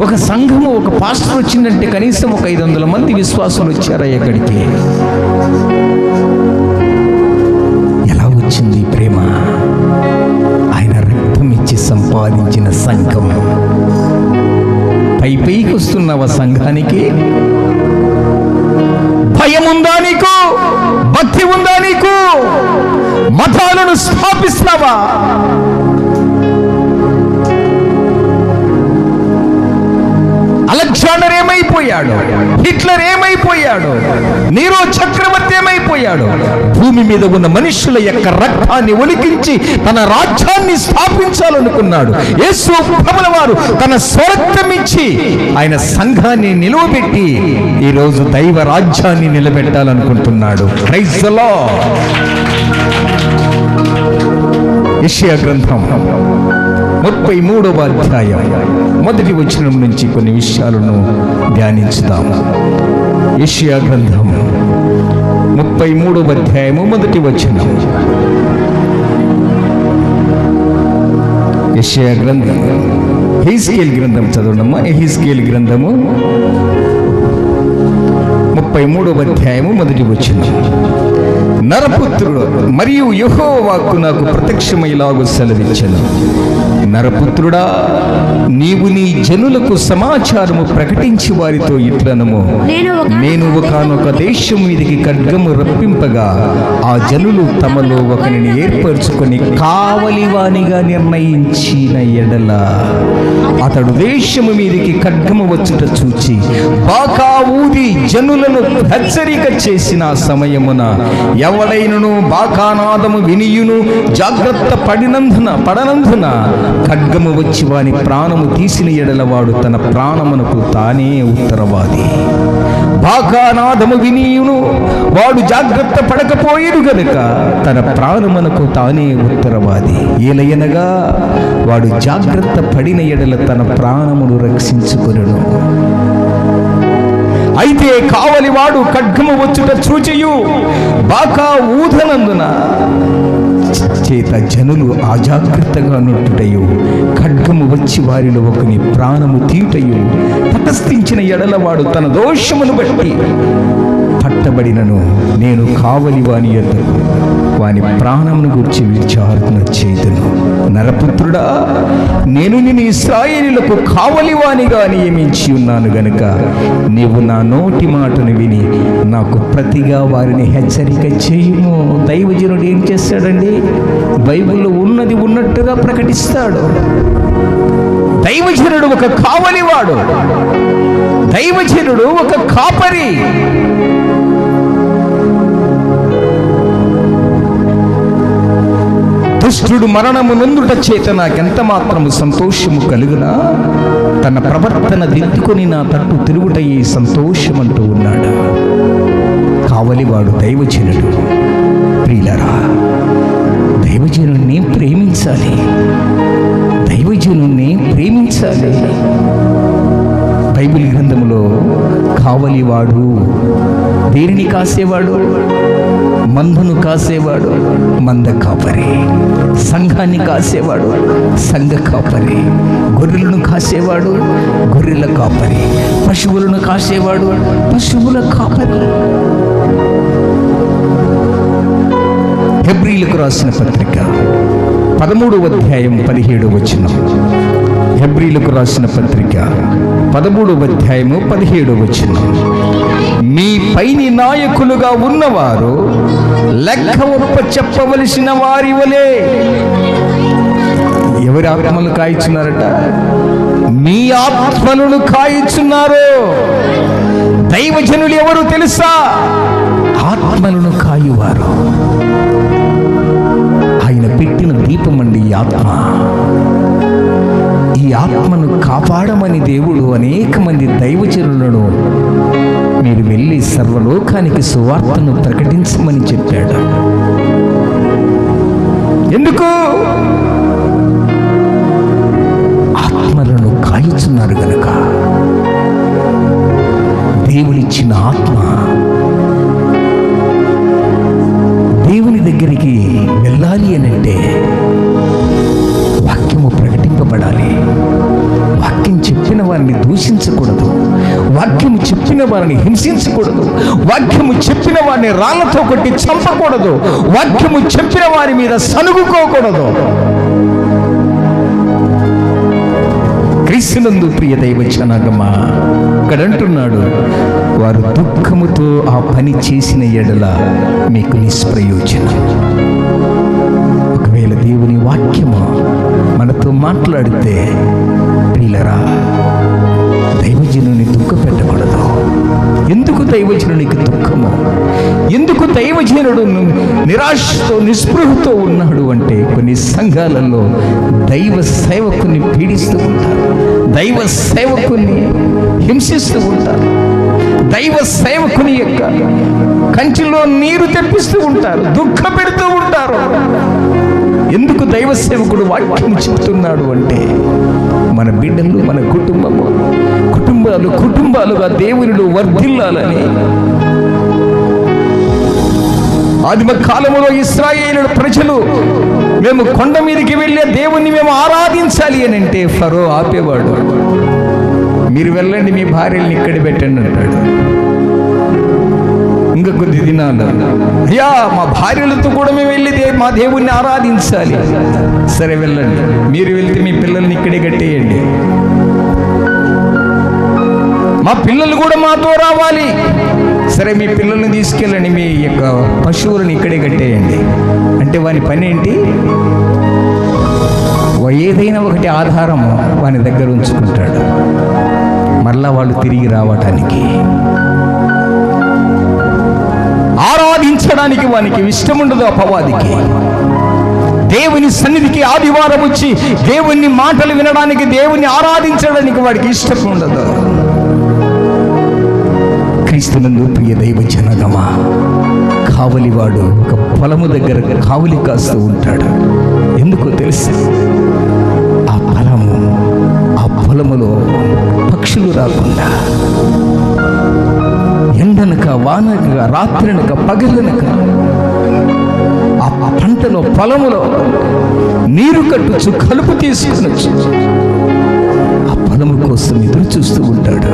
ఒక సంఘము ఒక పాస్టర్ వచ్చిందంటే కనీసం ఒక 500 మంది విశ్వాసులు వచ్చారయ్యా అక్కడికి. ఎలా వచ్చింది ప్రేమ? ఆయన రక్తం ఇచ్చి సంపాదించిన సంఘం. పైకి వస్తున్నావా సంఘానికి? భయం ఉందా నీకు? భక్తి ఉందా నీకు? మతాలను స్థాపిస్తావా? అలెగ్జాండర్ ఏమైపోయాడు? హిట్లర్ ఏమైపోయాడు? నీరో చక్రవర్తి ఏమైపోయాడు? భూమి మీద ఉన్న మనుషుల యొక్క రక్తాన్ని ఒలికించి తన రాజ్యాన్ని స్థాపించాలనుకున్నాడు. యేసు ప్రభుల వారు తన స్వరక్తమిచ్చి ఆయన సంఘాన్ని నిలవబెట్టి ఈరోజు దైవ రాజ్యాన్ని నిలబెట్టాలనుకుంటున్నాడు. Praise the lord. యెషయా గ్రంథం 33వ అధ్యాయం 1వ వచనం నుంచి కొన్ని విషయాలను ధ్యానించుదాం. యెషయా గ్రంథం 33వ అధ్యాయము 1వ వచనం. యెషయా గ్రంథం, ఎహెజ్కేలు గ్రంథం చదవడమ్మా. ఎహెజ్కేలు గ్రంథము 33వ అధ్యాయము 1వ వచనం. నరపుత్రుడు, మరియు యెహోవా వాక్కు నాకు ప్రత్యక్షమైలాగు సెలవిచ్చెను. నరపుత్రుడా, నీవు నీ జనులకు సమాచారము ప్రకటించి వారితో ఇట్లనము, నేను ఒకానొక దేశం మీదికి ఖడ్గము రప్పింపగా ఆ జనులు తమలో ఒకరిని ఏర్పరచుకొని కావలివానిగా నిర్ణయించిన ఎడల అతడు దేశము మీదికి ఖడ్గము వచ్చుట చూచి బాకా ఊది జనులను హెచ్చరిక చేసిన సమయమున ఎవడైనను బాకానాదము వినియును జాగ్రత్త పడనందున ఖడ్గము వచ్చి వాని ప్రాణము తీసిన ఎడల వాడు తన ప్రాణమునకు తానే ఉత్తరవాది. బాకానాదము వినియును వాడు జాగ్రత్త పడకపోయేడు గనుక తన ప్రాణమునకు తానే ఉత్తరవాది. ఏలయనగా వాడు జాగ్రత్త పడిన ఎడల తన ప్రాణమును రక్షించుకొనును. అయితే కావలివాడు ఖడ్గము వచ్చుట చూచియు బాకా ఊదనందున చేత జనులు అజాగ్రత్తగా నుండుటయు ఖడ్గము వచ్చి వారిలో ఒకని ప్రాణము తీయుటయు తటస్థించిన ఎడలవాడు తన దోషమును బట్టి పట్టబడినను నేను కావలి వాని యొద్దకు వాని ప్రాణమును గురించి విచారణ చేయుదును. నరపుత్రుడా, నేను నిన్ను ఇశ్రాయేలులకు కావలివానిగా నియమించి ఉన్నాను గనుక నీవు నా నోటి మాటను విని నాకు ప్రతిగా వారిని హెచ్చరిక చేయుము. దైవజనుడు ఏం చేస్తాడండి? బైబిల్లో ఉన్నది ఉన్నట్టుగా ప్రకటిస్తాడు. దైవజనుడు ఒక కావలివాడు, దైవజనుడు ఒక కాపరి. దుష్టుడు మరణము నొందుట చేత నాకెంత మాత్రము సంతోషము కలుగునా, తన ప్రవర్తన దిద్దుకొని నా తట్టు తిరుగుటయ్యే సంతోషమంటూ ఉన్నాడు. కావలివాడు దైవజనుడు. ప్రియులారా, దైవజనుడిని ప్రేమించాలి, దైవజనుడిని ప్రేమించాలి. బైబిల్ గ్రంథములో కావలివాడు దేనిని కాసేవాడు? మందను కాసేవాడు, మంద కాపరి. సంఘాన్ని కాసేవాడు, సంఘ కాపరి. గొర్రెలను కాసేవాడు, గొర్రెల కాపరి. పశువులను కాసేవాడు, పశువుల కాపరి. హెబ్రీలకు రాసిన పత్రిక 13వ అధ్యాయం 17వ వచనం. హెబ్రీలకు రాసిన పత్రిక 13వ అధ్యాయము 17వ వచనం. మీ పైని నాయకులుగా ఉన్నవారు లెక్క ఒప్ప చెప్పవలసిన వారి వలె. ఎవరి ఆత్మలు కాయిచున్నారట? మీ ఆత్మలను కాయిచున్నారు. దైవజనులు ఎవరు తెలుసా? ఆత్మలను కాయువారు. ఆయన పెట్టిన దీపం అండి ఈ ఆత్మ. ఈ ఆత్మను కాపాడమని దేవుడు అనేక మంది దైవజనులను మీరు వెళ్ళి సర్వలోకానికి సువార్తను ప్రకటించమని చెప్పాడు. ఎందుకు? ఆత్మలను కాయుచున్నారు గనక. దేవుడిచ్చిన ఆత్మ దేవుని దగ్గరికి వెళ్ళాలి అనంటే వాక్యము ప్రకటింపబడాలి. వాక్యం చెప్పిన వారిని దూషించకూడదు. వాక్యము చెప్పిన వారిని హింసించకూడదు. వాక్యము చెప్పిన వారిని రాళ్లతో కొట్టి చంపకూడదు. వాక్యము చెప్పిన వారి మీద సనుగుకోకూడదు. క్రీస్తునందు ప్రియ దైవ జనాంగమా, ఇక్కడ అంటున్నాడు, వారు దుఃఖముతో ఆ పని చేసిన ఎడల మీకు నిష్ప్రయోజనం. ఒకవేళ దేవుని వాక్యము మనతో మాట్లాడితే ప్రియులరా, దైవజనుని దుఃఖ పెట్టకూడదు. ఎందుకు దైవజనునికి దుఃఖము? ఎందుకు దైవజనుడు నిరాశతో నిస్పృహతో ఉన్నాడు అంటే, కొన్ని సంఘాలలో దైవ సేవకుని పీడిస్తూ ఉంటారు, దైవ సేవకుని హింసిస్తూ ఉంటారు, దైవ సేవకుని యొక్క కంచిలో నీరు తెప్పిస్తూ ఉంటారు, దుఃఖ పెడుతూ ఉంటారు. ఎందుకు దైవ సేవకుడు వాక్యం చెప్తున్నాడు అంటే, మన బిడ్డలు, మన కుటుంబాలుగా దేవునిలో వర్ధిల్లాలని. ఆదిమ కాలంలో ఇశ్రాయేలు ప్రజలు మేము కొండ మీదకి వెళ్ళే దేవుణ్ణి మేము ఆరాధించాలి అని అంటే ఫరో ఆపేవాడు. మీరు వెళ్ళండి, మీ భార్యల్ని ఇక్కడ పెట్టండి అంటాడు. ఇంకా కొద్ది దినాలు, అయ్యా మా భార్యలతో కూడా మేము వెళ్ళి మా దేవుణ్ణి ఆరాధించాలి. సరే వెళ్ళండి, మీరు వెళ్తే మీ పిల్లల్ని ఇక్కడే కట్టేయండి. మా పిల్లలు కూడా మాతో రావాలి. సరే మీ పిల్లల్ని తీసుకెళ్ళండి, మీ యొక్క పశువులను ఇక్కడే కట్టేయండి. అంటే వాని పని ఏంటి? ఏదైనా ఒకటి ఆధారం వాని దగ్గర ఉంచుకుంటాడు, మరలా వాళ్ళు తిరిగి రావటానికి. ఆరాధించడానికి వానికి ఇష్టం ఉండదు అపవాదికి. దేవుని సన్నిధికి ఆదివారం వచ్చి దేవుని మాటలు వినడానికి, దేవుని ఆరాధించడానికి వాడికి ఇష్టం ఉండదు. క్రీస్తునందు ప్రియ దైవ జనాంగమా, కావలివాడు ఒక పొలము దగ్గర కావలి కాస్తూ ఉంటాడు. ఎందుకో తెలుసు? ఆ పొలములో పక్షులు రాకుండా, ఎండనక వానక రాత్రినక పగలనక ఆ పంటలో పొలములో నీరు కట్టుచు కలుపు తీసుకునొచ్చు ఆ పొలము కోసం ఎదురు చూస్తూ ఉంటాడు.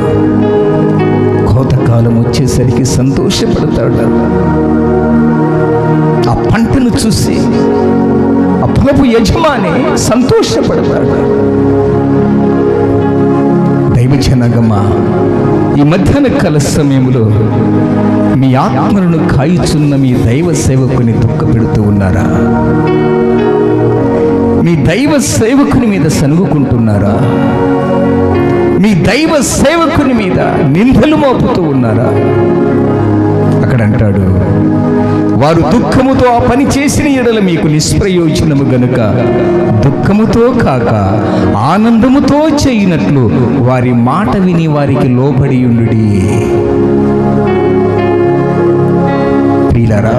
కోతకాలం వచ్చేసరికి సంతోషపడతాడు. ఆ పంటను చూసి ఆ పొలపు యజమాని సంతోషపడతాడు. దైవ జనాంగమా, ఈ మధ్యాహ్న కాల సమయంలో మీ ఆత్మలను కాయుచున్న మీ దైవ సేవకుని దుఃఖ పెడుతూ ఉన్నారా? మీ దైవ సేవకుని మీద సనుగుకుంటున్నారా? మీ దైవ సేవకుని మీద నిందలు మోపుతూ ఉన్నారా? అక్కడ అంటాడు, వారు దుఃఖముతో ఆ పని చేసిన ఎడల మీకు నిష్ప్రయోజనము గనుక దుఃఖముతో కాక ఆనందముతో చేయినట్లు వారి మాట విని వారికి లోబడి ఉండుడి. ప్రియులారా,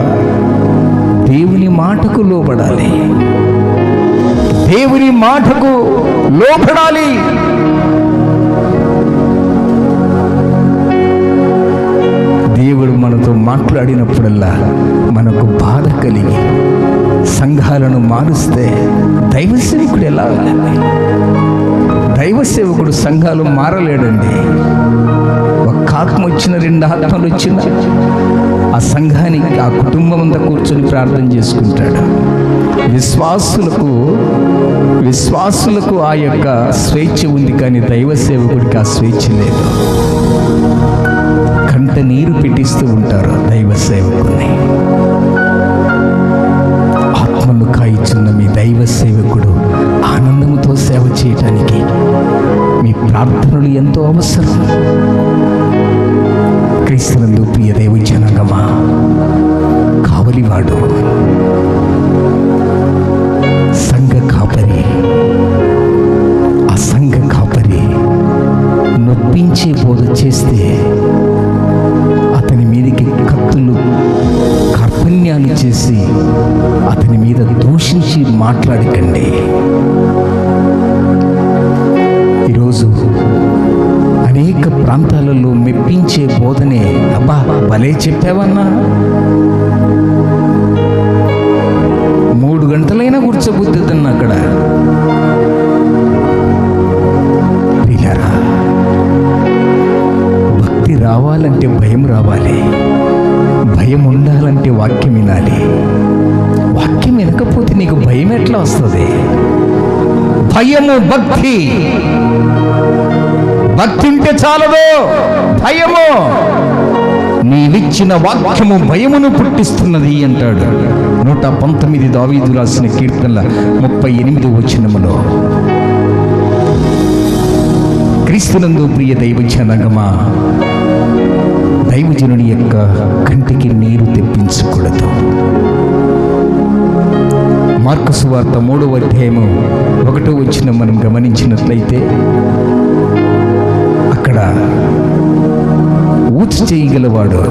దేవుని మాటకు లోబడాలి. దేవుని మాటకు లోబడాలి. దేవుడు మనతో మాట్లాడినప్పుడల్లా మనకు బాధ కలిగి సంఘాలను మారుస్తే దైవ సేవకుడు ఎలా ఉండాలి? దైవ సేవకుడు సంఘాలు మారలేడండి. ఒక ఆత్మ వచ్చిన, 2 ఆత్మలు వచ్చిన ఆ సంఘానికి, ఆ కుటుంబం అంతా కూర్చొని ప్రార్థన చేసుకుంటాడు. విశ్వాసులకు ఆ యొక్క స్వేచ్ఛ ఉంది, కానీ దైవ సేవకుడికి ఆ స్వేచ్ఛ లేదు. కంట నీరు పెట్టిస్తూ ఉంటారు దైవ సేవకుడిని. ఆత్మను కాయిచున్న మీ దైవ సేవకుడు ఆనందంతో సేవ చేయటానికి మీ ప్రార్థనలు ఎంతో అవసరం. క్రీస్తునందు ప్రియ దైవ జనాంగమా, కావలివాడు, సంఘ కాపరి, ఆ సంఘ కాపరి నొప్పించే బోధ చేస్తే అతని మీదకి కత్తులు కార్పణ్యాలు చేసి అతని మీద దూషించి మాట్లాడకండి. ఈరోజు అనేక ప్రాంతాలలో మెప్పించే బోధనే, అబ్బా భలే చెప్పావన్నా, 3 గంటలైనా కూర్చోబుద్దుతున్నా అక్కడ. పిల్లరా, భక్తి రావాలంటే భయం రావాలి, భయం ఉండాలంటే వాక్యం వినాలి. వాక్యం వినకపోతే నీకు భయం ఎట్లా వస్తుంది? భయము భక్తి, భక్తి ఉంటే చాలదు, భయము. నీవిచ్చిన వాక్యము భయమును పుట్టిస్తున్నది అంటాడు 119 దావీదు రాసిన కీర్తనల 38వ వచనములో. క్రీస్తునందు ప్రియ దైవ జనాంగమా, దైవజనుని యొక్క కంటికి నీరు తెప్పించకూడదు. మార్కు సువార్త 3వ అధ్యాయము 1వ వచనం మనం గమనించినట్లయితే అక్కడ ఊచ చేయగలవాడు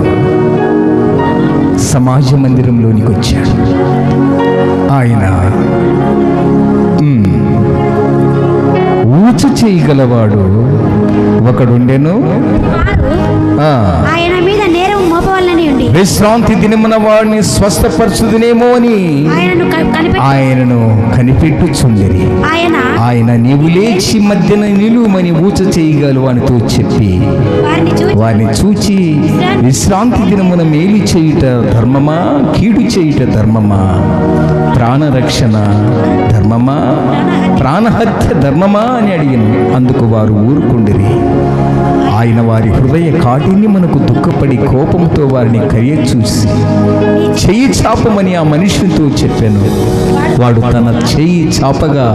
సమాజ మందిరంలోనికి వచ్చాడు. ఆయన ఊచ చేయగలవాడు ఒకడుండెను, ఆయన మీద నేరం మోపవలనని ఉండి విశ్రాంతి దినమున వాడిని స్వస్థపరచుదునేమో అని ఆయనను కనిపెట్టుచుండిరి. ఆయన నీవు లేచి మధ్యన నిలువమని ఊచ చేయగలవు అనితో చెప్పి వారిని చూచి, విశ్రాంతి దినమున మేలు చేయుట ధర్మమా, కీడు చేయుట ధర్మమా, ప్రాణరక్షణ ధర్మమా, ప్రాణహత్య ధర్మమా అని అడిగాను. అందుకు వారు ఊరుకుండిరి. ఆయన వారి హృదయ కాఠిన్యమునకు మనకు దుఃఖపడి కోపంతో వారిని కయ్య చూసి చెయ్యి చాపమని ఆ మనిషితో చెప్పాను. వాడు తన చెయ్యి చాపగా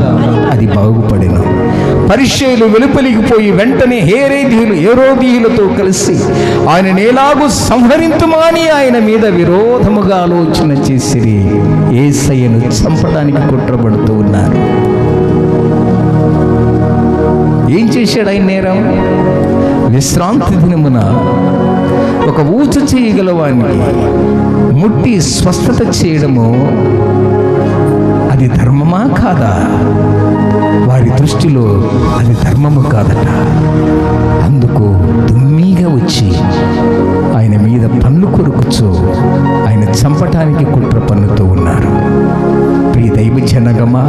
అది బాగుపడెను. పరిసయ్యులు వెలుపలికి పోయి వెంటనే హేరోదీయులతో కలిసి ఆయన ఎలాగూ సంహరింతుమాని ఆయన మీద విరోధముగా ఆలోచన చేసిరి. యేసయ్యను చంపడానికి కుట్రపడుతూ ఉన్నారు. ఏం చేశాడు ఆయన నేరం? విశ్రాంతి దినమున ఒక ఊచ చేయగలవానికి ముట్టి స్వస్థత చేయడము అది ధర్మమా కాదా? వారి దృష్టిలో అది ధర్మము కాదట. అందుకు దుమ్మిగా వచ్చి ఆయన మీద పన్ను కొరుకుచు ఆయన చంపటానికి కుట్ర పన్నుతూ ఉన్నారు. ప్రియ దైవ జనగమా,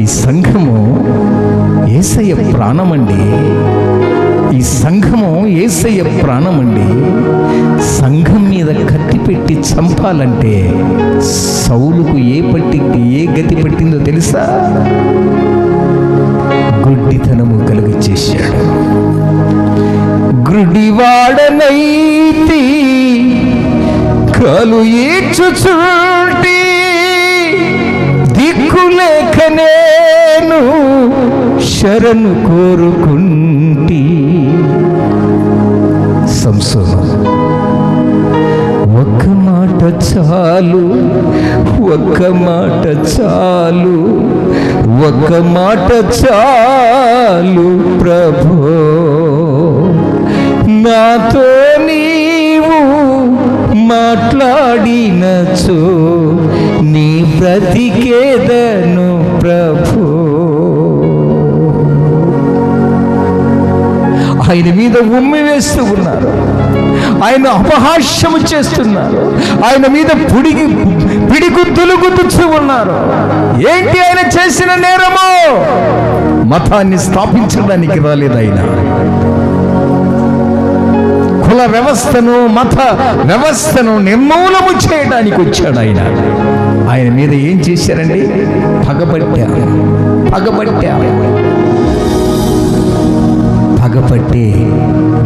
ఈ సంఘము యేసయ్య ప్రాణమండి. ఈ సంఘము యేసయ్య ప్రాణమండి. సంఘం మీద కత్తి పెట్టి చంపాలంటే సౌలుకు ఏ గతి పట్టిందో తెలుసా? గుడ్డితనము కలుగు చేశాడు. గుడ్డివాడనైతి కాలు ఈడ్చుచుంటి దిక్కులేక నేను శరణు కోరుకుంటి. సంసోను ఒక్క మాట చాలు, ఒక్క మాట చాలు, ఒక్క మాట చాలు ప్రభు, నాతో నీవు మాట్లాడినచో నీ బ్రతికేదను ప్రభు. ఆయన మీద ఉమ్మి వేస్తూ ఉన్నారు, ఆయన అపహాస్యము చేస్తున్నారు, ఆయన మీద పిడిగుద్దులు గుద్దుతూ ఉన్నారు. ఏంటి ఆయన చేసిన నేరము? మతాన్ని స్థాపించడానికి రాలేదు ఆయన, కుల కుల వ్యవస్థను, మత వ్యవస్థను నిర్మూలము చేయడానికి వచ్చాడు ఆయన. ఆయన మీద ఏం చేశారండి? పగపట్టి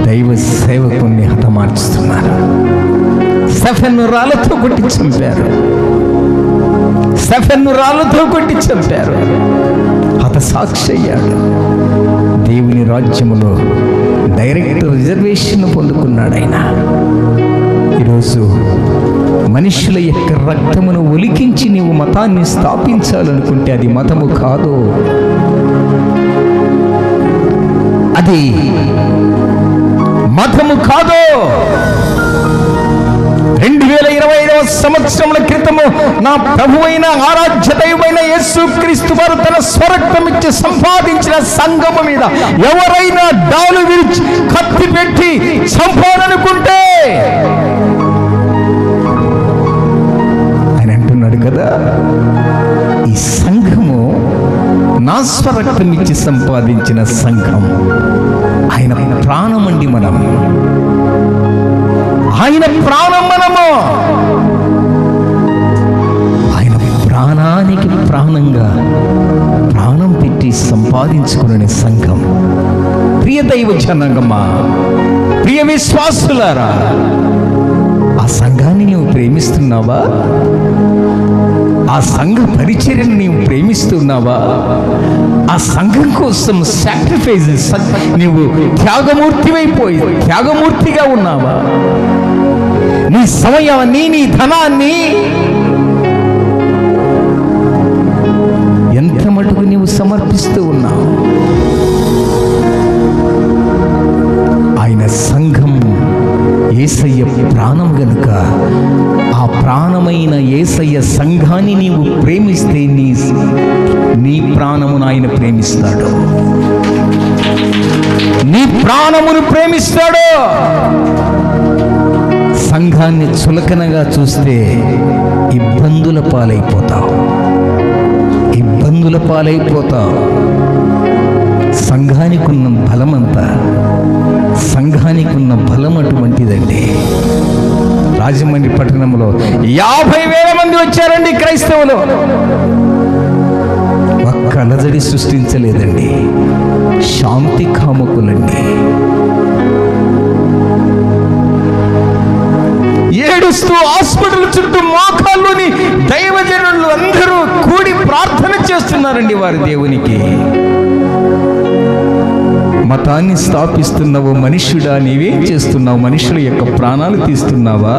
దైవ సేవకుణ్ణి హతమార్చుతున్నారు. స్టెఫెన్ను రాళ్లతో కొట్టి చంపారు. హతసాక్షి అయ్యాడు. దేవుని రాజ్యములో డైరెక్ట్ రిజర్వేషన్ పొందుకున్నాడు ఆయన. ఈరోజు మనుషుల యొక్క రక్తమును ఒలికించి నీవు మతాన్ని స్థాపించాలనుకుంటే అది మతము కాదు, అది మతము కాదు. 2025వ సంవత్సరముల క్రితము నా ప్రభువైన ఆరాధ్య దైవమైన యేసుక్రీస్తు వారు తన స్వరక్తం ఇచ్చి సంపాదించిన సంఘము మీద ఎవరైనా డాలు విరిచి కత్తి పెట్టి చంపాలనుకుంటే ఆయన అంటున్నాడు కదా, ఈ సంఘము నా స్వరక్తం ఇచ్చి సంపాదించిన సంఘం. ఆయన ప్రాణం అండి మనం, ఆయన ప్రాణం మనము. ఆయన ప్రాణానికి ప్రాణంగా ప్రాణం పెట్టి సంపాదించుకునే సంఘం. ప్రియ దైవ జనాంగమా, ప్రియ విశ్వాసులారా, ఆ సంఘాన్ని నీవు ప్రేమిస్తున్నావా? ఆ సంఘ పరిచర్యను నీవు ప్రేమిస్తున్నావా? ఆ సంఘం కోసం సాక్రిఫైజెస్ నీవు త్యాగమూర్తిగా ఉన్నావా? నీ సమయాన్ని, నీ ధనాన్ని ఎంత మటుకు నీవు సమర్పిస్తూ ఉన్నావు? ఆయన సంఘం యేసయ్య ప్రాణం గనుక ఆ ప్రాణమైన యేసయ్య సంఘాన్ని నీవు ప్రేమిస్తే నీ ప్రాణమును ఆయన ప్రేమిస్తాడు. నీ ప్రాణమును ప్రేమిస్తాడు. సంఘాన్ని చులకనగా చూస్తే ఇబ్బందుల పాలైపోతావు. సంఘానికి ఉన్న బలమంతా, సంఘానికి ఉన్న బలం అటువంటిదండి. రాజమండ్రి పట్టణంలో 50,000 మంది వచ్చారండి క్రైస్తవులు. ఒక్క అలజడి సృష్టించలేదండి. శాంతి కాముకులండి. ఏడుస్తూ హాస్పిటల్ చుట్టూ మోకాళ్ళుని దైవజనులు అందరూ కూడి ప్రార్థన చేస్తున్నారండి వారి దేవునికి. మతాన్ని స్థాపిస్తున్నావు మనుష్యుడా, నీవేం చేస్తున్నావు? మనుషుల యొక్క ప్రాణాలు తీస్తున్నావా?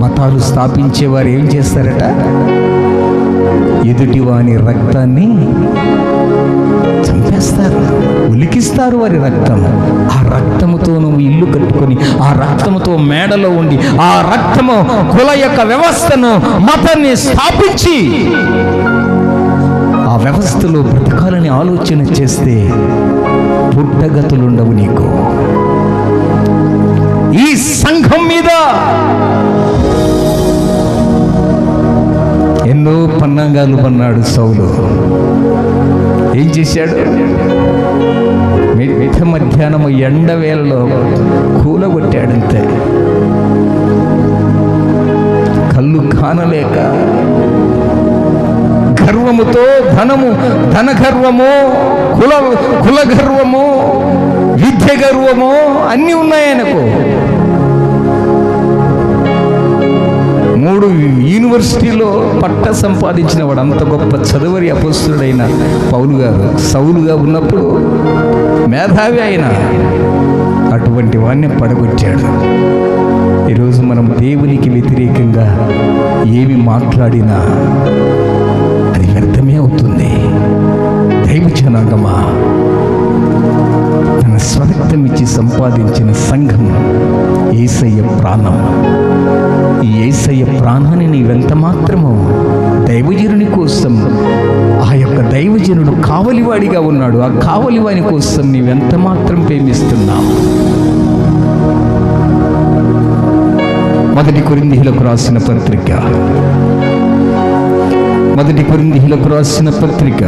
మతాలు స్థాపించేవారు ఏం చేస్తారట? ఎదుటివాని రక్తాన్ని చంపేస్తారు, ఉలికిస్తారు వారి రక్తం. ఆ రక్తముతో నువ్వు ఇల్లు కట్టుకొని, ఆ రక్తముతో మేడలో ఉండి, ఆ రక్తము కుల యొక్క వ్యవస్థను, మతాన్ని స్థాపించి ఆ వ్యవస్థలో బ్రతకాలని ఆలోచన చేస్తే పుట్టగతులుండవు నీకు. ఈ సంఘం మీద ఎన్నో పన్నాగాలు పన్నాడు సౌలు. ఏం చేశాడు? మిట్ట మధ్యాహ్నము ఎండవేళలో కూలగొట్టాడంతే. కళ్ళు కానలేక గర్వముతో ధన గర్వము, కుల గర్వము, విద్య గర్వము అన్నీ ఉన్నాయనకు. 3 యూనివర్సిటీలో పట్ట సంపాదించిన వాడు, అంత గొప్ప చదువరి అపొస్తలుడైన పౌలు గారు సౌలుగా ఉన్నప్పుడు మేధావి ఆయన. అటువంటి వాడిని పడగొట్టాడు. ఈరోజు మనం దేవునికి వ్యతిరేకంగా ఏమి మాట్లాడినా అది వ్యర్థమే అవుతుంది. దైవ జనాంగమా, తన స్వరక్తం ఇచ్చి సంపాదించిన సంఘం యేసయ్య ప్రాణం. ఈ యేసయ్య ప్రాణాన్ని నీవెంత మాత్రమో దైవజనుని కోసం, ఆ యొక్క దైవజనుడు కావలివాడిగా ఉన్నాడు, ఆ కావలివాని కోసం నీవెంత మాత్రం ప్రేమిస్తున్నావు? 1 కొరింథీయులకు రాసిన పత్రిక మొదటి కొరింథీయులకు రాసిన పత్రిక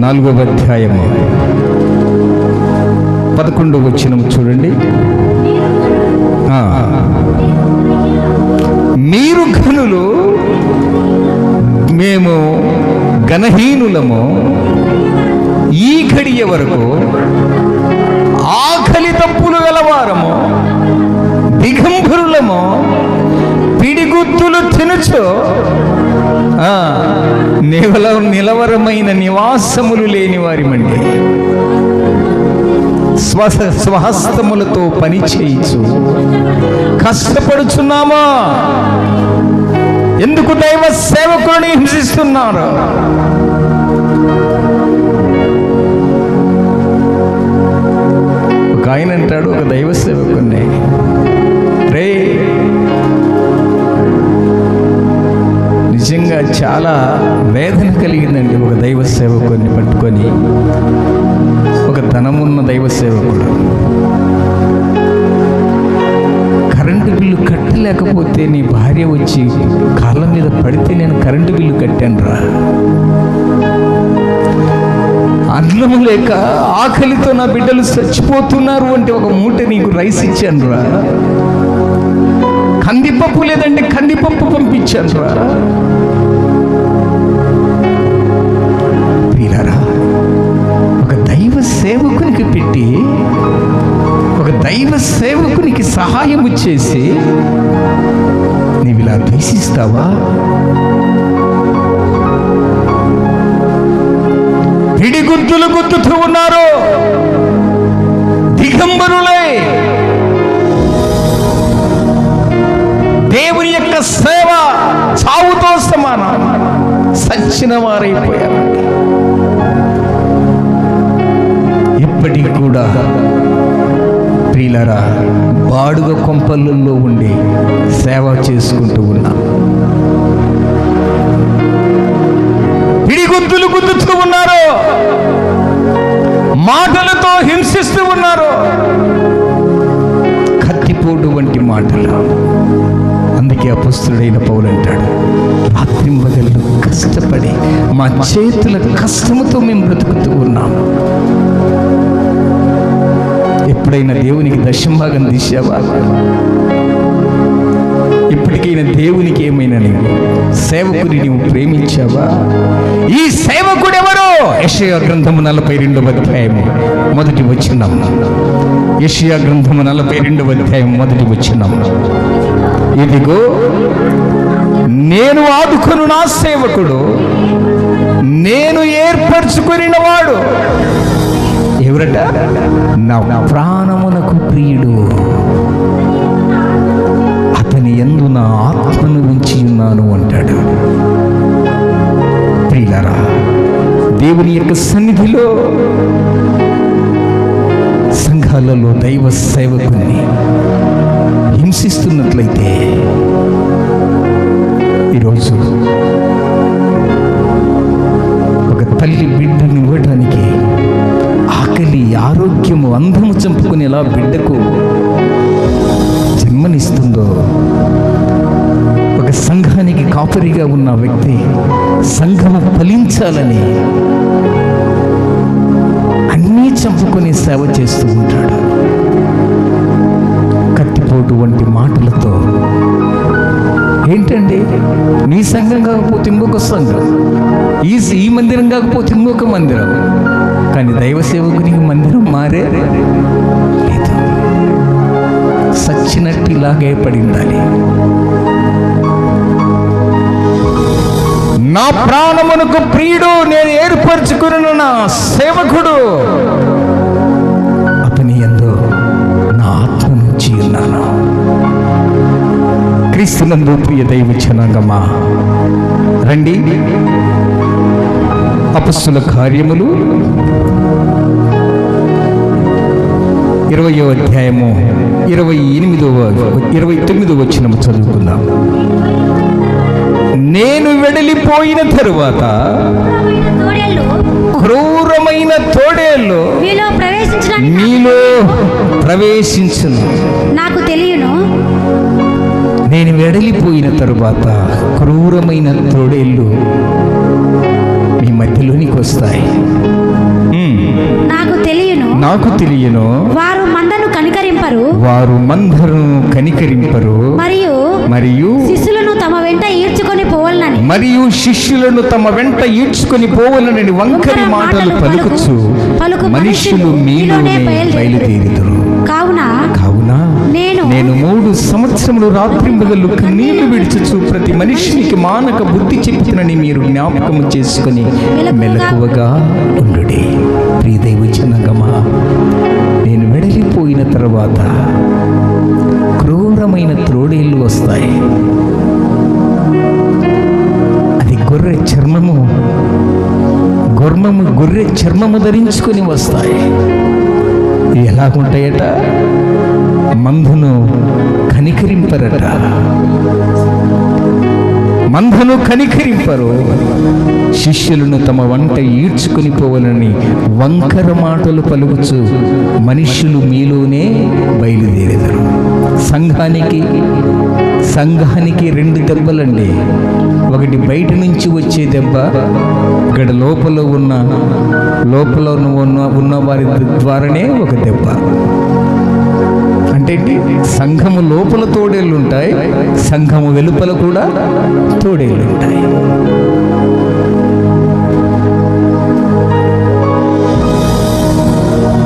4వ అధ్యాయము 11వ వచనం చూడండి. మీరు ఘనులు, మేము ఘనహీనులము, ఈ ఘడియ వరకు ఆకలి తప్పులు గలవారము, దిగంబరులము, పిడిగుత్తులు తినుచు నిలవరమైన నివాసములు లేని వారిమండి. స్వహస్తములతో పని చేయించు కష్టపడుచున్నామా? ఎందుకు దైవ సేవకులను హింసిస్తున్నారు? ఒక ఆయన అంటాడు, ఒక దైవ సేవకుని, రే నిజంగా చాలా వేదన కలిగిందండి ఒక దైవ సేవకుని పట్టుకొని. ఒక ధనమున్న దైవ సేవకుడు కరెంటు బిల్లు కట్టలేకపోతే నీ భార్య వచ్చి కాళ్ళ మీద పడితే నేను కరెంటు బిల్లు కట్టాను రా. అన్నము లేక ఆకలితో నా బిడ్డలు చచ్చిపోతున్నారు అంటే ఒక మూట నీకు రైస్ ఇచ్చాను రా. కందిపప్పు లేదంటే కందిపప్పు పంపించాను రా. ప్రియులారా, ఒక దైవ సేవకునికి పెట్టి, ఒక దైవ సేవకునికి సహాయము చేసి నీవు ఇలా ద్వేషిస్తావా? పిడిగుద్దులు గుద్దుతూ ఉన్నారు, దిగంబరులై దేవుని యొక్క సేవ చావుతో సమానం, సచ్చిన వారైపోయారు. ఇప్పటికి కూడా ప్రియులారా బాడుగ కొంపలలో ఉండి సేవ చేసుకుంటూ ఉన్నాం. పిడిగుద్దులు గుద్దుతూ ఉన్నారు, మాటలతో హింసిస్తూ ఉన్నారు, కత్తిపోటు వంటి మాటలు. అందుకే అపొస్తలుడైన పౌలు అంటాడు, రాత్రింబగళ్ళు కష్టపడి మా చేతుల కష్టముతో మేము బ్రతుకుతూ ఉన్నాం. ఎప్పుడైనా దేవునికి దశంభాగం తీసావా? ఇప్పటికైనా దేవునికి ఏమైనా నీవు సేవకుని నీవు ప్రేమించావా? ఈ సేవకుడు ఎవరు? యెషయా గ్రంథము 42వ అధ్యాయము 1వ వచనం. యెషయా గ్రంథము 42వ అధ్యాయం 1వ వచనం. ఇదిగో నేను ఆదుకొను నా సేవకుడు, నేను ఏర్పరచుకొనిన వాడు. ఎవరట? నా ప్రాణమునకు ప్రియుడు, అతని యందు నా ఆత్మను ఉంచి ఉన్నాను అంటాడు. ప్రియులారా, దేవుని యొక్క సన్నిధిలో సంఘాలలో దైవ సేవకుని హింసిస్తున్నట్లయితే ఈరోజు ఒక తల్లి బిడ్డను ఇవ్వడానికి ఆకలి, ఆరోగ్యము, అందము చంపుకుని ఎలా బిడ్డకు జన్మనిస్తుందో, ఒక సంఘానికి కాపరిగా ఉన్న వ్యక్తి సంఘము ఫలించాలని అన్నీ చంపుకొని సేవ చేస్తూ ఉంటాడు. కత్తిపోటు వంటి మాటలతో. ఏంటండి, నీ సంఘం కాకపోతే ఇంకొక సంఘం, ఈ మందిరం కాకపోతే ఇంకొక మందిరం, కానీ దైవ సేవకునికి మందిరం మారే లేదు. సచ్చినట్టు ఇలాగే పడి ఉండాలి. నా ప్రాణమునకు ప్రియుడు, నేను ఏర్పరచుకున్న నా సేవకుడు, అతని యందు నా ఆత్మ నుంచి ఉన్నాను. క్రీస్తునందు ప్రియ దైవ జనాంగమా, రండి అపొస్తలుల కార్యములు 20వ అధ్యాయము 29వ వచనము చదువుకుందాం. నేను వెడలిపోయిన తరువాత క్రూరమైన తోడేళ్ళు మీలో ప్రవేశించును, నాకు తెలియను. నేను వెడలిపోయిన తరువాత క్రూరమైన తోడేళ్ళు మీ మధ్యలోనికి వస్తాయి. నాకు తెలియను వారు మందను కనికరింపరు మరియు శిష్యులను తమ వెంట ఈడ్చుకొని పోవాలని వంకరి మాటలు పలుకుచు మనుషులు మీలోనే బయలుదేరుదురు. కావున నేను 3 సంవత్సరములు రాత్రింబగళ్ళు కన్నీళ్లు విడిచుచు ప్రతి మనిషినికి మానక బుద్ధి చెప్తునని మీరు జ్ఞాపకము చేసుకొని మెలకువగా ఉండుడి. ప్రియ దైవ జనాంగమా, నేను వెడలిపోయిన తర్వాత క్రూరమైన త్రోడేళ్ళు వస్తాయి. అది గొర్రె చర్మము ధరించుకొని వస్తాయి. ఎలాగుంటాయట? మందును కనికరింపరు, శిష్యులను తమ వంట ఈడ్చుకొని పోవాలని వంకర మాటలు పలుకుచు మనుషులు మీలోనే బయలుదేరెదరు. సంఘానికి 2 దెబ్బలండి. ఒకటి బయట నుంచి వచ్చే దెబ్బ, ఇక్కడ లోపల ఉన్న వారి ద్వారానే ఒక దెబ్బ. అంటే సంఘము లోపల తోడేళ్ళు ఉంటాయి, సంఘము వెలుపల కూడా తోడేళ్ళు ఉంటాయి.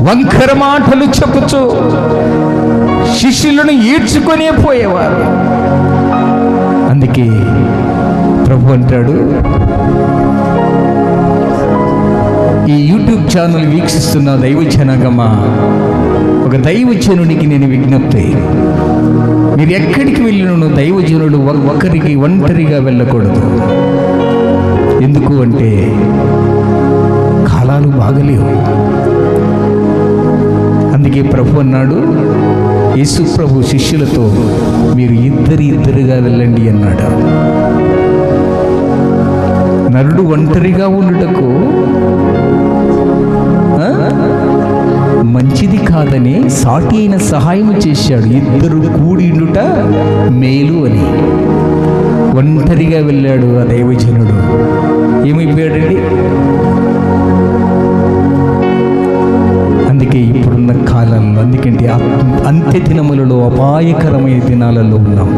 వంకర మాటలు చెప్పుచు శిష్యులను ఈడ్చుకొనే పోయేవారు. అందుకే ప్రభు అంటాడు, ఈ యూట్యూబ్ ఛానల్ వీక్షిస్తున్న దైవ జనాంగమా, ఒక దైవజనునికి నేను విజ్ఞప్తి, మీరు ఎక్కడికి వెళ్ళినను దైవజనుడు ఒకరికి ఒంటరిగా వెళ్ళకూడదు. ఎందుకు అంటే కాలాలు బాగలేవు. అందుకే ప్రభు అన్నాడు, యేసు ప్రభు శిష్యులతో మీరు ఇద్దరుగా వెళ్ళండి అన్నాడు. నరుడు ఒంటరిగా ఉండుటకు మంచిది కాదని సాటి అయిన సహాయం చేశాడు. 2 కూడిండుట మేలు అని. ఒంటరిగా వెళ్ళాడు ఆ దైవజనుడు. ఏమైపోయాడండి? అందుకే ఇప్పుడున్న కాలంలో, అందుకంటే అంత్య దినములలో, అపాయకరమైన దినాలలో ఉన్నాం.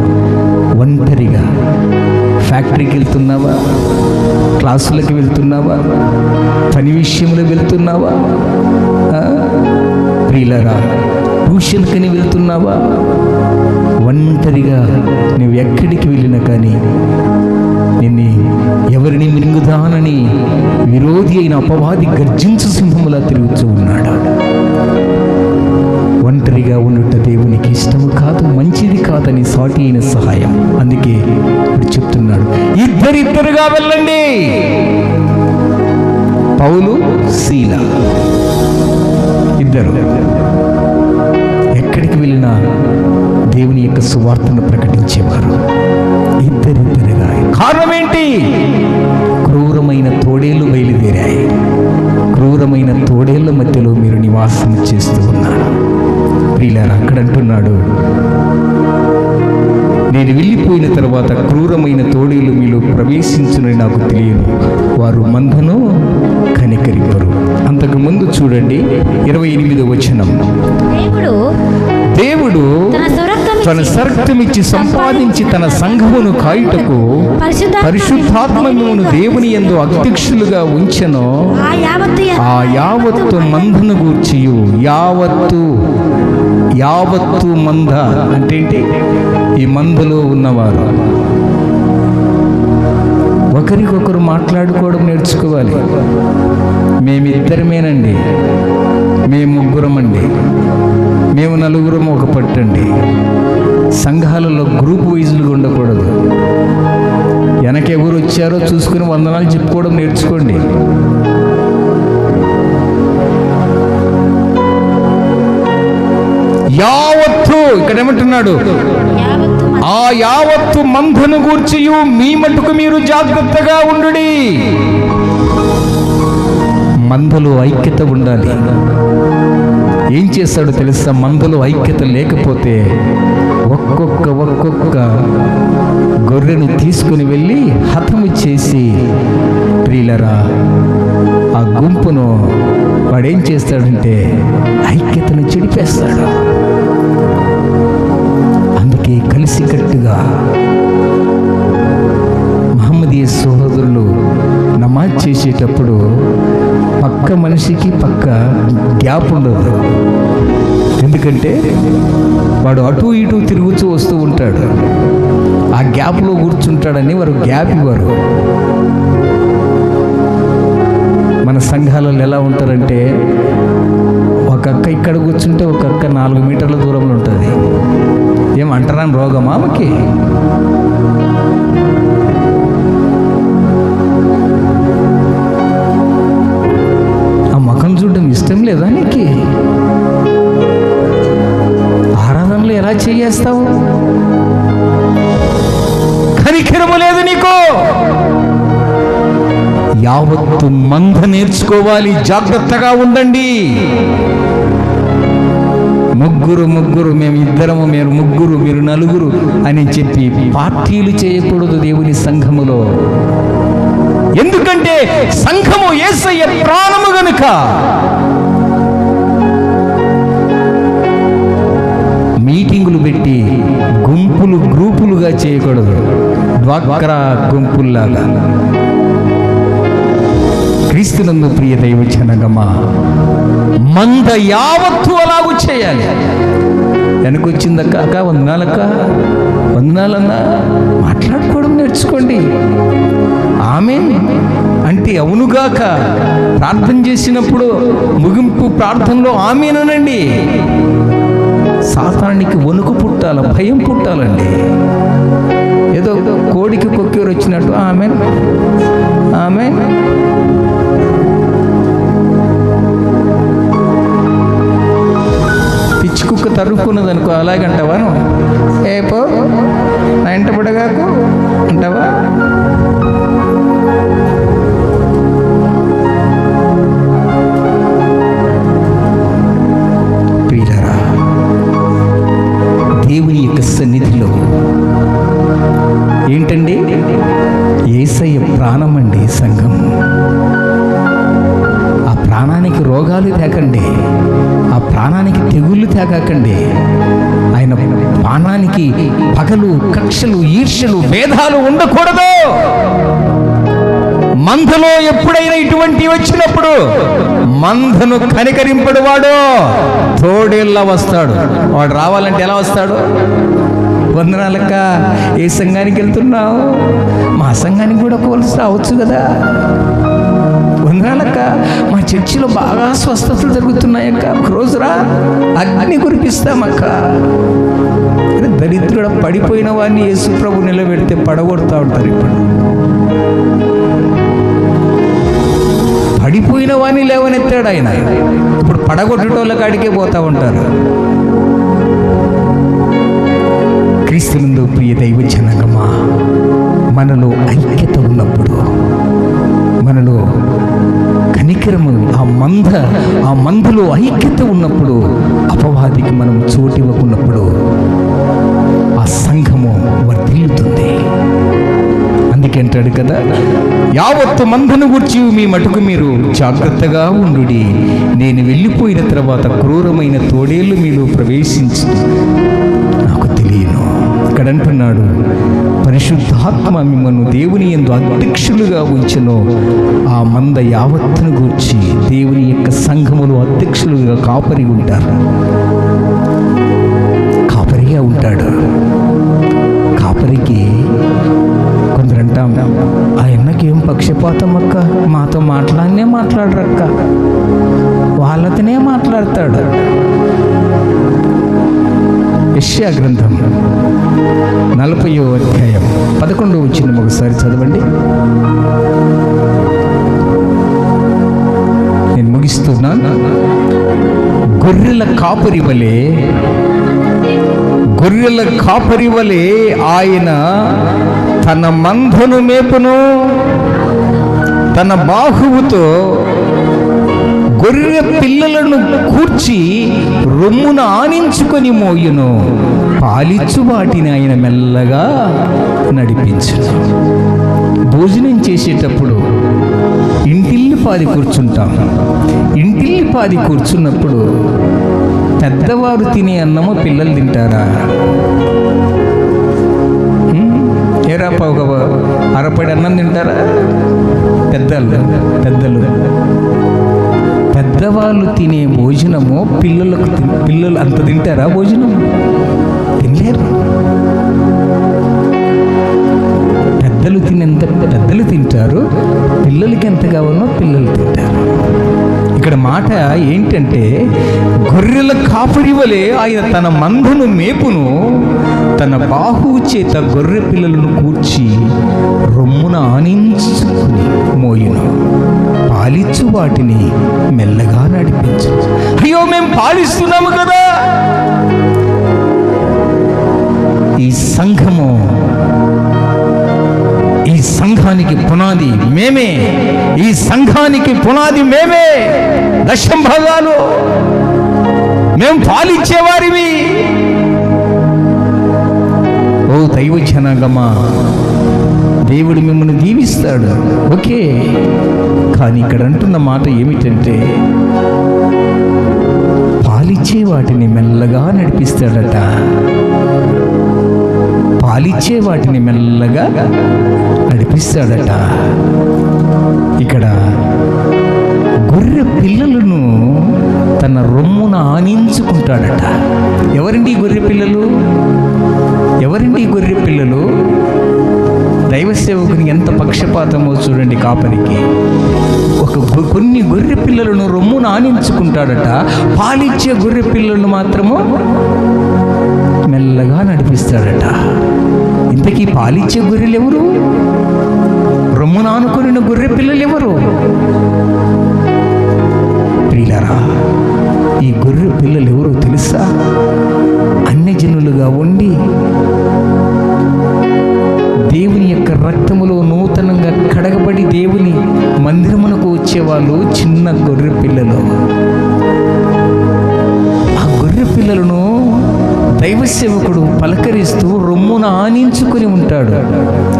ఒంటరిగా ఫ్యాక్టరీకి వెళ్తున్నావా? క్లాసులకు వెళ్తున్నావా? పని విషయంలో వెళ్తున్నావా? ప్రియులారా, ట్యూషన్కని వెళ్తున్నావా? ఒంటరిగా నువ్వు ఎక్కడికి వెళ్ళినా కానీ నిన్ను ఎవరిని మింగుదానని విరోధి అయిన అపవాది గర్జించు సింహములా తిరుగుతూ ఉన్నాడు. ఒంటరిగా ఉండుట దేవునికి ఇష్టము కాదు, మంచిది కాదని సాటి అయిన సహాయం. అందుకే ఇప్పుడు చెప్తున్నాడు, ఇద్దరుగా వెళ్ళండి. పౌలు, శీల ఇద్దరు ఎక్కడికి వెళ్ళినా దేవుని యొక్క సువార్తను ప్రకటించేవారు. ఇద్దరుగా. కారణం ఏంటి? క్రూరమైన తోడేళ్ళు బయలుదేరాయి. క్రూరమైన తోడేళ్ల మధ్యలో మీరు నివాసం చేస్తూ ఉన్నారు. ప్రియులారా, అక్కడ అంటున్నాడు, నేను వెళ్ళిపోయిన తర్వాత క్రూరమైన తోడేళ్ళు మీలో ప్రవేశించునని నాకు తెలియదు, వారు మందను కనికరింపరు. అంతకుముందు చూడండి 28వ వచనం, దేవుడు తన స్వర్గమిచ్చి సంపాదించి తన సంఘమును కాయుటకు పరిశుద్ధాత్మను దేవుని యందు అధ్యక్షులుగా ఉంచెను. ఆ యావత్తు మందను గూర్చియు, యావత్తు మంద అంటే ఏంటి? ఈ మందలో ఉన్నవారు ఒకరికొకరు మాట్లాడుకోవడం నేర్చుకోవాలి. మేమిద్దరమేనండి, మేము ముగ్గురమండి, మేము నలుగురం ఒక పట్టండి. సంఘాలలో గ్రూప్ వైజ్లుగా ఉండకూడదు. వెనకెవరు వచ్చారో చూసుకుని వందనాలు చెప్పుకోవడం నేర్చుకోండి. యావత్తు, ఇక్కడ ఏమంటున్నాడు? ఆ యావత్తు మందను గూర్చియు మీ మట్టుకు మీరు జాగ్రత్తగా ఉండుడి. మందలో ఐక్యత ఉండాలి. ఏం చేస్తాడో తెలుసా? మందలో ఐక్యత లేకపోతే ఒక్కొక్క గొర్రెను తీసుకుని వెళ్ళి హతము చేసి, ప్రియులరా, ఆ గుంపును వాడేం చేస్తాడంటే ఐక్యతను చెడిపేస్తాడు. అందుకే కలిసికట్టుగా మహమ్మదీయ సహోదరులు నమాజ్ చేసేటప్పుడు పక్క మనిషికి పక్క గ్యాప్ ఉండదు. ఎందుకంటే వాడు అటు ఇటు తిరుగుతూ వస్తూ ఉంటాడు. ఆ గ్యాప్లో కూర్చుంటాడని వారు గ్యాప్ ఇవ్వరు. మన సంఘాలలో ఎలా ఉంటారంటే, ఒక అక్క ఇక్కడ కూర్చుంటే ఒక అక్క 4 మీటర్ల దూరంలో ఉంటుంది. ఏమంటారా రోగమా ఆమెకి? ఆ ముఖం చూడడం ఇష్టం లేదా నీకు? ఆరాధనలు ఎలా చేస్తావు? కనికరము లేదు నీకు. యావత్తు మంద నేర్చుకోవాలి. జాగ్రత్తగా ఉండండి. ముగ్గురు మేము ఇద్దరము, మీరు ముగ్గురు, మీరు నలుగురు అని చెప్పి పార్టీలు చేయకూడదు దేవుని సంఘములో. ఎందుకంటే సంఘము యేసయ్య ప్రాణము గనుక. మీటింగులు పెట్టి గ్రూపులుగా చేయకూడదు, డ్వాక్రా గుంపుల్లాగా. క్రీస్తునందు ప్రియ దైవ జనగమా, మంద యావత్తు అలాగూ చేయాలి. వెనకొచ్చిందక్క, అక్క వందనాలన్నా మాట్లాడుకోవడం నేర్చుకోండి. ఆమేన్ అంటే అవునుగాక. ప్రార్థన చేసినప్పుడు ముగింపు ప్రార్థనలో ఆమేన్ అనండి. సాతానికి వణుకు పుట్టాల, భయం పుట్టాలండి. ఏదో కోడికి కొక్కేరు వచ్చినట్టు ఆమేన్ ఆమేన్. పిచ్చి కుక్క తరుక్కున్నది అనుకో, అలాగంటావా? ఏపో నా ఇంట పడగాకు అంటావా? ప్రియులారా, దేవుని యొక్క సన్నిధిలో ఏంటండి? యేసయ్య ప్రాణం అండి సంఘం. ఆ ప్రాణానికి రోగాలు తేకండి, ఆ ప్రాణానికి తెగుళ్ళు తేగాకండి. ఆయన ప్రాణానికి పగలు, కక్షలు, ఈర్ష్యలు, భేదాలు ఉండకూడదు. మందలో ఎప్పుడైనా ఇటువంటి వచ్చినప్పుడు మందను కనికరింపడు వాడు తోడేళ్ళ వస్తాడు. వాడు రావాలంటే ఎలా వస్తాడు? వందనాలక్క, ఏ సంఘానికి వెళ్తున్నావు? మా సంఘానికి కూడా కోల్సి రావచ్చు కదా. వందనాలక్క, మా చర్చిలో బాగా స్వస్థతలు జరుగుతున్నాయక్క, ఒక రోజు రా, అగ్ని కురిపిస్తామక్క. దరిద్రుడ పడిపోయిన వాడిని యేసు ప్రభు నిలబెడితే పడగొడతా ఉంటారు. ఇప్పుడు పడిపోయిన వాడిని లేవనెత్తాడు ఆయన. ఇప్పుడు పడగొట్టేటోళ్ళ కాడికే పోతా ఉంటారు. క్రీస్తునందు ప్రియ దైవ జనగమా, మనలో ఐక్యత ఉన్నప్పుడు, మనలో కనికరము, ఆ మందలో ఐక్యత ఉన్నప్పుడు, అపవాదికి మనం చోటివ్వకున్నప్పుడు ఆ సంఘము వర్ధిల్లుతుంది. అందుకే అంటాడు కదా, యావత్తు మందను గూర్చి మీ మటుకు మీరు జాగ్రత్తగా ఉండుడి. నేను వెళ్ళిపోయిన తర్వాత క్రూరమైన తోడేళ్ళు మీలో ప్రవేశించి నాకు తెలియను. ఇక్కడ అంటున్నాడు, పరిశుద్ధాత్మ మిమ్మల్ని దేవుని యందు అధ్యక్షులుగా ఉంచెను. ఆ మంద యావత్తును గూర్చి దేవుని యొక్క సంఘములో అధ్యక్షులుగా కాపరి ఉంటారు. కాపరిగా ఉంటాడు. కాపరికి కొందరు అంటాం, ఆయనకి ఏం పక్షపాతం అక్క, మాతో మాట్లాడరక్క, వాళ్ళతోనే మాట్లాడతాడు. యెషయా గ్రంథం 40వ అధ్యాయం 11వ వచనం ఒకసారి చదవండి. నేను ముగిస్తున్నాను. గొర్రెల కాపరి వలె ఆయన తన మందను మేపును, తన బాహువుతో గొర్రె పిల్లలను కూర్చి రొమ్మున ఆనించుకొని మోయును, పాలిచ్చు వాటిని ఆయన మెల్లగా నడిపించును. భోజనం చేసేటప్పుడు ఇంటిల్లిపాది కూర్చుంటాం. ఇంటిల్లిపాది కూర్చున్నప్పుడు పెద్దవారు తినే అన్నము పిల్లలు తింటారా? ఏరా ఒక అరపడి అన్నం తింటారా? పెద్దవాళ్ళు తినే భోజనము పిల్లలు అంత తింటారా? భోజనం తినలేరు. పెద్దలు తినేంత పెద్దలు తింటారు, పిల్లలకి ఎంత కావాలో పిల్లలు తింటారు. ఇక్కడ మాట ఏంటంటే, గొర్రెల కాపరి వలె ఆయన తన మందను మేపును, తన బాహువు చేత గొర్రె పిల్లలను కూర్చి రొమ్మున ఆనించుకుని మోయును, పాలిచ్చు వాటిని మెల్లగా నడిపించు. అయ్యో, మేము పాలిస్తున్నాము కదా. ఈ సంఘానికి పునాది మేమే. ఈ సంఘానికి పునాది మేమే. 1,00,000 భాగాలు మేము పాలిచ్చేవారివి. ఓ దైవ జనాంగమా, దేవుడు మిమ్మల్ని దీవిస్తాడు, ఓకే. కానీ ఇక్కడ అంటున్న మాట ఏమిటంటే, పాలిచ్చే వాటిని మెల్లగా నడిపిస్తాడట. పాలిచ్చే వాటిని మెల్లగా నడిపిస్తాడట. ఇక్కడ గొర్రె పిల్లలను తన రొమ్మున ఆనించుకుంటాడట. ఎవరండి గొర్రె పిల్లలు? ఎవరండి గొర్రె పిల్లలు? దైవ సేవకునికి ఎంత పక్షపాతమో చూడండి. కాపరికి కొన్ని గొర్రె పిల్లలను రొమ్మున ఆనించుకుంటాడట. పాలిచ్చే గొర్రె పిల్లలను మాత్రము మెల్లగా నడిపిస్తాడట. ఇంతకీ పాలిచ్చే గొర్రెలు ఎవరు? రొమ్మున ఆనుకొనిన గొర్రె పిల్లలు ఎవరు? ప్రియులారా, ఈ గొర్రె పిల్లలు ఎవరో తెలుసా? అన్యజనులుగా ఉండి దేవుని యొక్క రక్తములో నూతనంగా కడగబడి దేవుని మందిరమునకు వచ్చేవాళ్ళు చిన్న గొర్రె పిల్లలు. ఆ గొర్రె పిల్లలను దైవ సేవకుడు పలకరిస్తూ రొమ్మున ఆనించుకొని ఉంటాడు.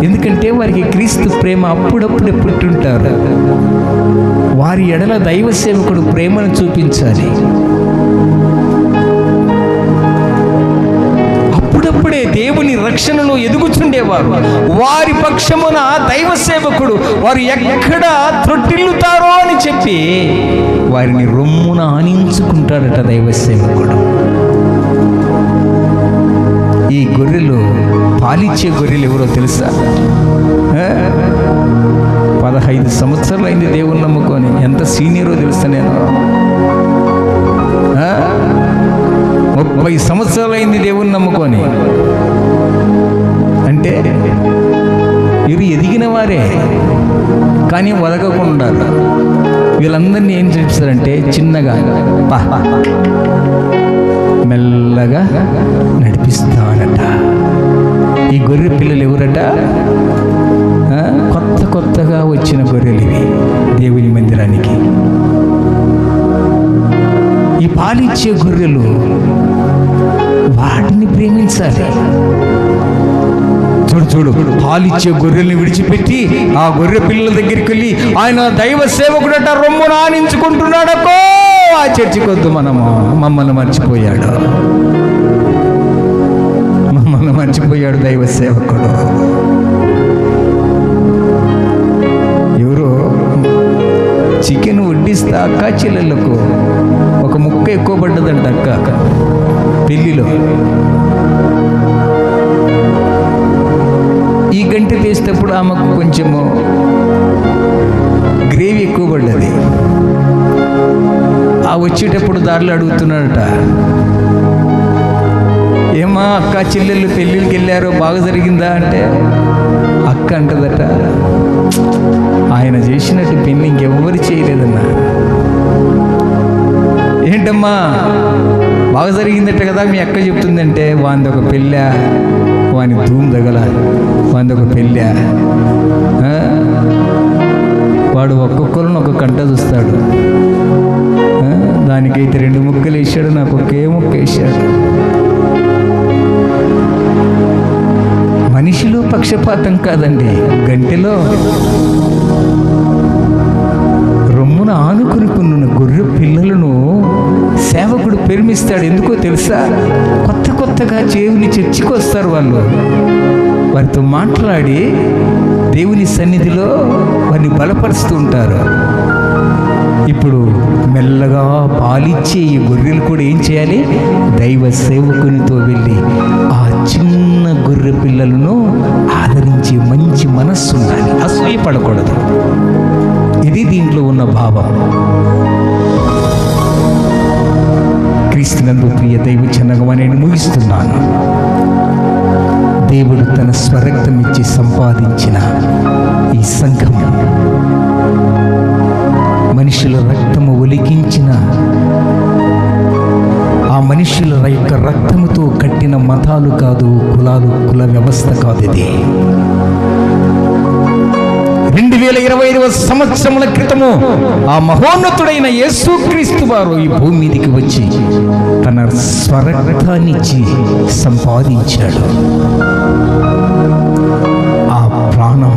ఎందుకంటే వారికి క్రీస్తు ప్రేమ అప్పుడప్పుడే పుట్టుంటారు. వారి ఎడల దైవ సేవకుడు ప్రేమను చూపించాలి. అప్పుడప్పుడే దేవుని రక్షణలో ఎదుగుచుండేవారు. వారి పక్షమున దైవ సేవకుడు వారు ఎక్కడ త్రొట్టిల్లుతారో అని చెప్పి వారిని రొమ్మున ఆనించుకుంటాడట దైవ సేవకుడు. ఈ గొర్రెలు, పాలిచ్చే గొర్రెలు ఎవరో తెలుసా? 15 సంవత్సరాలు అయింది దేవుని నమ్ముకొని. ఎంత సీనియరో తెలుసా? నేను 30 సంవత్సరాలు అయింది దేవుని నమ్ముకొని. అంటే వీరు ఎదిగిన వారే, కానీ వదగకుండా. వీళ్ళందరినీ ఏం చేస్తారంటే చిన్నగా మెల్లగా నడిపిస్తాడట. ఈ గొర్రె పిల్లలు ఎవరట? కొత్తగా వచ్చిన గొర్రెలు ఇవి దేవుని మందిరానికి. ఈ పాలిచ్చే గొర్రెలు వాటిని ప్రేమించాలి. చూడు, పాలిచ్చే గొర్రెల్ని విడిచిపెట్టి ఆ గొర్రె పిల్లల దగ్గరికి వెళ్ళి ఆయన దైవ సేవకుడట రొమ్మున ఆనించుకుంటున్నాడకో. ఆ చర్చికొద్దు, మమ్మల్ని మర్చిపోయాడు దైవ సేవకుడు. ఎవరో చికెన్ వడ్డిస్తా అక్క చెల్లెళ్ళకు ఒక ముక్క ఎక్కువ పడ్డదంట అక్క పెళ్ళిలో. ఈ గంట తీసేటప్పుడు ఆమెకు కొంచెము గ్రేవీ ఎక్కువ పడ్డది. ఆ వచ్చేటప్పుడు దారిలో అడుగుతున్నాడట, ఏమా అక్క చెల్లెళ్ళు పెళ్ళిళ్ళకి వెళ్ళారో బాగా జరిగిందా అంటే, అక్క అంటదట, ఆయన చేసినట్టు పెళ్ళి ఇంకెవ్వరు చేయలేదన్నా. ఏంటమ్మా బాగా జరిగిందట కదా మీ అక్క చెప్తుందంటే, వాంది ఒక పెళ్ళా, వాని ధూమ్ తగల, వాంది ఒక పెళ్ళా. వాడు ఒక్కొక్కరిని ఒక కంట చూస్తాడు. దానికైతే 2 ముక్కలు వేసాడు, నాకు ఒకే ముక్క వేశాడు. మనిషిలో పక్షపాతం కాదండి, గంటెలో రొమ్మున ఆనుకుని కొన్న గొర్రె పిల్లలను సేవకుడు ప్రేమిస్తాడు. ఎందుకో తెలుసా? కొత్తగా దేవుని చర్చికి వస్తారు వాళ్ళు. వారితో మాట్లాడి దేవుని సన్నిధిలో వారిని బలపరుస్తూ ఉంటారు. ఇప్పుడు మెల్లగా పాలిచ్చే ఈ గొర్రెలు కూడా ఏం చేయాలి? దైవ సేవకునితో వెళ్ళి ఆ చిన్న గొర్రె పిల్లలను ఆదరించే మంచి మనస్సు ఉండాలి, అసూయపడకూడదు. ఇది దీంట్లో ఉన్న భావం. క్రీస్తునందు ప్రియ దైవ జనగమా, నేను ముగిస్తున్నాను. దేవుడు తన స్వరక్తం ఇచ్చి సంపాదించిన ఈ సంఘం, మనుషుల రక్తము ఒలికించిన ఆ మనుషుల యొక్క రక్తముతో కట్టిన మతాలు కాదు, కుల వ్యవస్థ కాదు. ఇది 2025 సంవత్సరముల క్రితము ఆ మహోన్నతుడైన యేసుక్రీస్తు వారు ఈ భూమి మీదికి వచ్చి తన స్వరక్తాన్నిచ్చి సంపాదించాడు. ఆ ప్రాణం,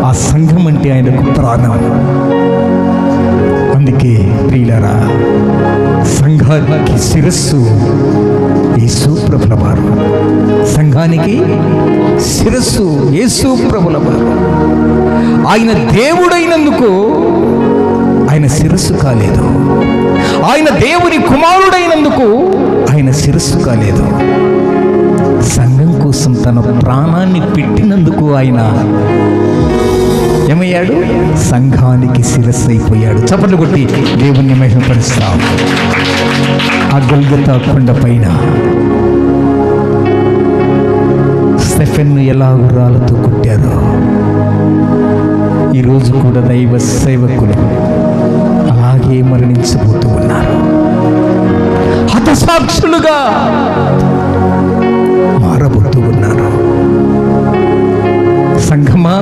ఆ సంఘం అంటే ఆయనకు ప్రాణం. అందుకే ప్రియులారా, సంఘానికి శిరస్సు యేసు ప్రభుల వారు. సంఘానికి శిరస్సు యేసు ప్రభుల వారు. ఆయన దేవుడైనందుకు ఆయన శిరస్సు కాలేదు. ఆయన దేవుని కుమారుడైనందుకు ఆయన శిరస్సు కాలేదు. సంఘం కోసం తన ప్రాణాన్ని పెట్టినందుకు ఆయన ఏమయ్యాడు? సంఘానికి శిరస్సు అయిపోయాడు. చప్పట్లు కొట్టి దేవుణ్ణి మహిమపరుస్తాం. ఆ గొల్గొతా కొండ పైన స్టెఫెన్ను ఎలా గుర్రాలతో కొట్టారో, ఈరోజు కూడా దైవ సేవకులు అలాగే మరణించబోతూ ఉన్నారు. హతసాక్షులుగా మారబోతూ ఉన్నారు. సంఘమా,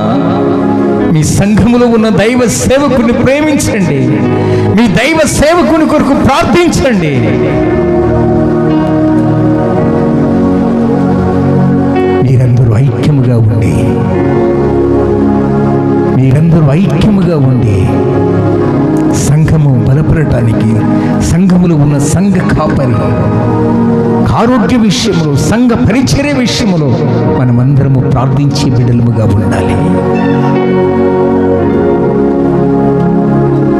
మీ సంఘములో ఉన్న దైవ సేవకుని ప్రేమించండి. మీ దైవ సేవకుని కొరకు ప్రార్థించండి. మీరందరూ ఐక్యముగా ఉండి సంఘము బలపడటానికి, సంఘములో ఉన్న సంఘ కాపరి ఆరోగ్య విషయంలో, సంఘ పరిచర్య విషయంలో మనమందరము ప్రార్థించే బిడ్డలుగా ఉండాలి.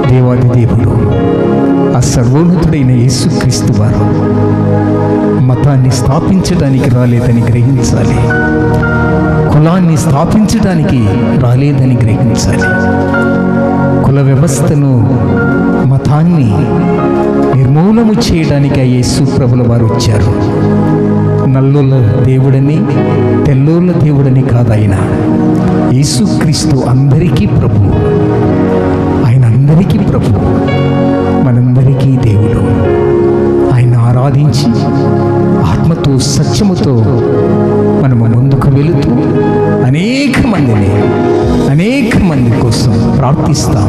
దేవాది దేవుడు, ఆ సర్వోన్నతుడైన యేసుక్రీస్తు వారు మతాన్ని స్థాపించడానికి రాలేదని గ్రహించాలి. కులాన్ని స్థాపించడానికి రాలేదని గ్రహించాలి. కుల వ్యవస్థను, మతాన్ని నిర్మూలము చేయడానికి ఆ యేసు ప్రభుల వారు వచ్చారు. నల్లుల దేవుడని, తెల్లోళ్ళ దేవుడని కాదు ఆయన. యేసుక్రీస్తు అందరికీ ప్రభు. ఆయన అందరికీ ప్రభు, మనందరికీ దేవుడు. ఆయన ఆరాధించి ఆత్మతో సత్యముతో మనము ముందుకు వెళుతూ అనేక మంది కోసం ప్రార్థిస్తాం.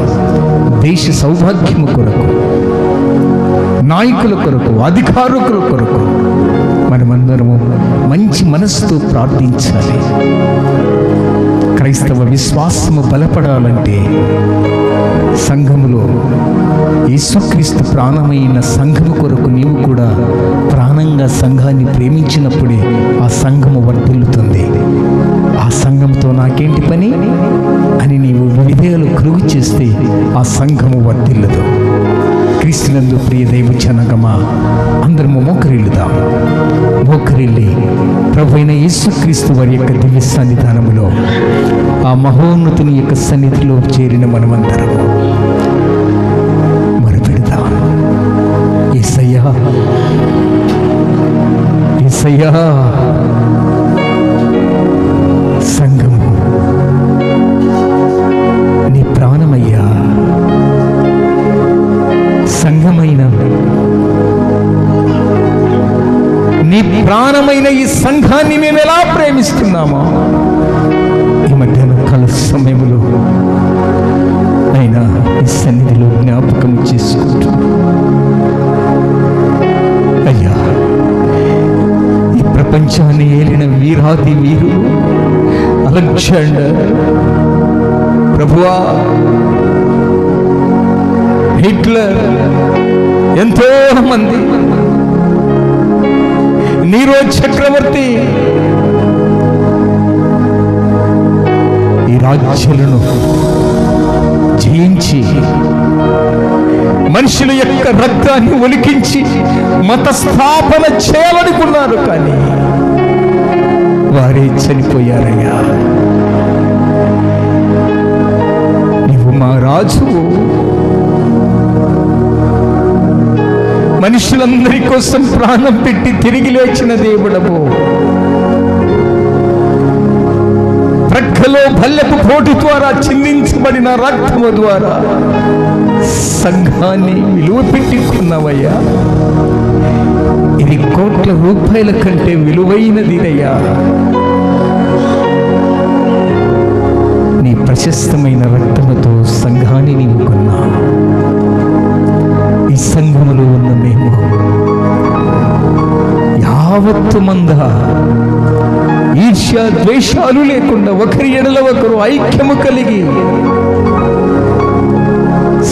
దేశ సౌభాగ్యము కొరకు, నాయకుల కొరకు, అధికారుల కొరకు మనమందరము మంచి మనసుతో ప్రార్థించాలి. క్రైస్తవ విశ్వాసము బలపడాలంటే సంఘములో యేసుక్రీస్తు ప్రాణమైన సంఘము కొరకు నీవు కూడా ప్రాణంగా సంఘాన్ని ప్రేమించినప్పుడే ఆ సంఘము వర్ధిల్లుతుంది. ఆ సంఘంతో నాకేంటి పని అని నీవు విధేయులు కలుగు చేస్తే ఆ సంఘము వర్ధిల్లదు. క్రీస్తునందు ప్రియ దైవ జనగమా, అందరము మోకరిల్లి ప్రభు అయిన యేసుక్రీస్తు వారి యొక్క దివ్య సన్నిధానములో, ఆ మహోన్నతుని యొక్క సన్నిధిలో చేరిన మనమందరము మొరపెడదాం. యేసయ్యా, యేసయ్యా, సంఘము నీ ప్రాణమయ్యా. సంఘమైన నీ ప్రాణమైన ఈ సంఘాన్ని మేము ఎలా ప్రేమిస్తున్నామో ఈ మధ్యాహ్న కాల సమయంలో అయినా ఈ సన్నిధిలో జ్ఞాపకం చేసుకుంటూ ప్రపంచాన్ని ఏలిన వీరాది వీరు అలెగ్జాండర్, ప్రభువా, హిట్లర్, ఎంతో మంది, నీరో చక్రవర్తి ఈ రాజ్యాలను జయించి మనుషుల యొక్క రక్తాన్ని ఒలికించి మత స్థాపన చేయాలనుకున్నారు, కానీ వారే చనిపోయారయ్యా. నీవు మా రాజు, మనుషులందరి కోసం ప్రాణం పెట్టి తిరిగి లేచిన దేవుడవు. ప్రక్కలో భల్లెపు పోటు ద్వారా చిందించబడిన రక్తము ద్వారా సంఘాన్ని విలువ పెట్టుకున్నావయ్యా. ఇది కోట్ల రూపాయల కంటే విలువైనదినయ్యా. నీ ప్రశస్తమైన రక్తముతో సంఘాన్ని నీవు కొన్నావు. ఈ సంఘములో ఉన్న మేము యావత్తు మంద ఈర్ష్య ద్వేషాలు లేకుండా ఒకరి ఎడల ఒకరు ఐక్యము కలిగి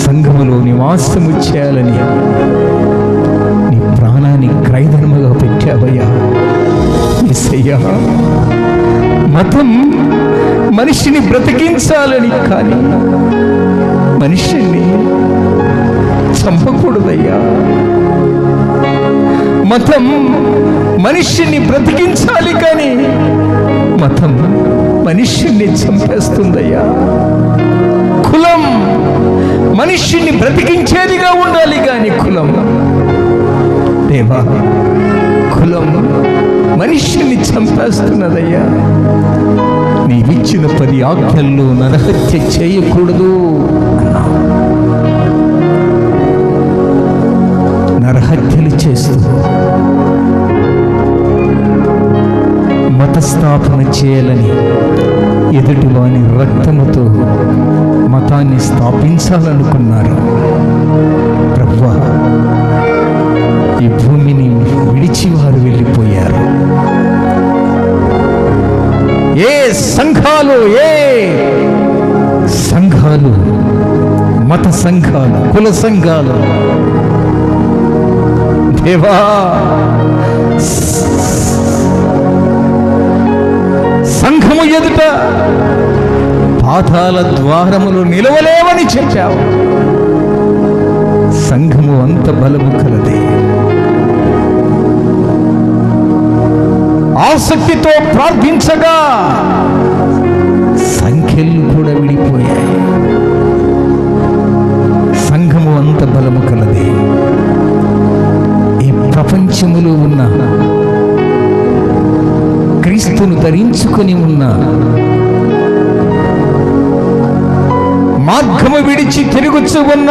సంఘములో నివాసము చేయాలని నీ ప్రాణాన్ని క్రయధర్మగా పెట్టావయ్యా. యేసయ్యా, మతం మనిషిని బ్రతికించాలని, కానీ మనిషిని చంపకూడదయ్యా. మతం మనిషిని బ్రతికించాలి, కానీ మతం మనిషిని చంపేస్తుందయ్యా. కులం మనిషిని బ్రతికించేదిగా ఉండాలి, కానీ కులం, దేవా, కులం మనిషిని చంపేస్తున్నదయ్యా. నీవిచ్చిన 10 ఆజ్ఞల్లో నరహత్య చేయకూడదు అన్నా. నరహత్యలు చేస్తూ మతస్థాపన చేయాలని ఎదుటివాని రక్తముతో మతాన్ని స్థాపించాలనుకున్నారు. ప్రభువా, ఈ భూమిని విడిచి వారు వెళ్ళిపోయారు. ఏ సంఘాలు మత సంఘాలు, కుల సంఘాలు దేవా, సంఘము ఎదుట పాతాళ ద్వారములు నిలవలేవని చెప్పావు. సంఘము అంత బలము కలది. ఆసక్తితో ప్రార్థించగా సంఖ్యలు కూడా విడిపోయాయి. సంఘము అంత బలము కలది. ఈ ప్రపంచములో ఉన్న క్రీస్తును ధరించుకొని ఉన్న మార్గము విడిచి తిరుగుచు ఉన్న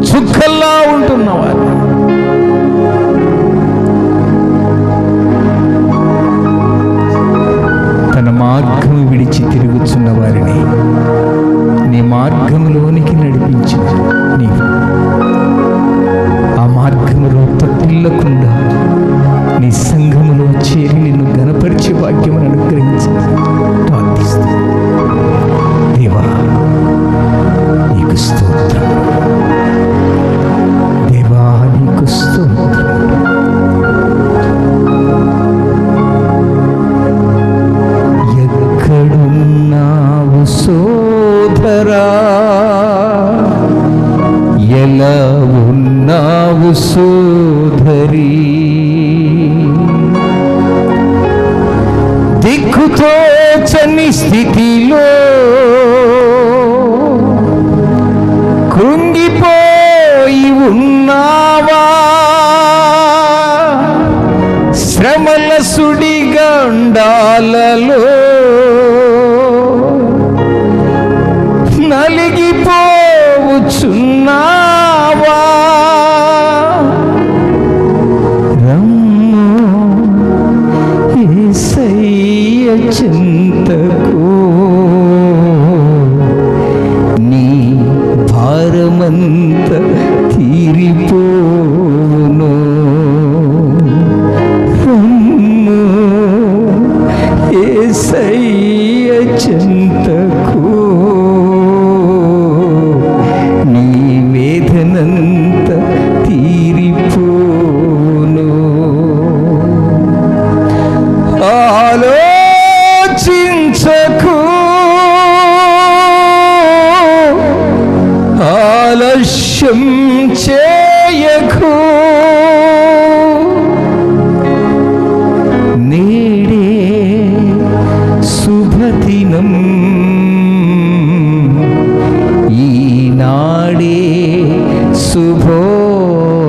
చుక్కల్లా ఉంటున్నవారు తన మార్గము విడిచి తిరుగుచున్న వారిని నీ మార్గంలోనికి నడిపించిన నీవు ఆ మార్గములో తప్పిల్లకుండా నీ సంఘములో చేరి నిన్ను ఘనపరిచే భాగ్యమును అనుగ్రహించి ప్రార్థిస్తాను. దేవా, నీకు స్తోత్రం. దేవా, నీకు స్తోత్రం. ఎక్కడున్నావు సోదరా, ఎలా ఉన్నావు సోదరి, దిక్కుతోచని స్థితిలో కృంగిపోయి ఉన్నావా, శ్రమల సుడిగండాలలో నలిగిపోవచ్చున్నావా, రమ్ము యేసయ్య చింతకు, నీ భారమంత తీరిపోవును. రమ్ము ఆలస్యం చేయకు, నేడే శుభదినం, ఈనాడే శుభోదయం,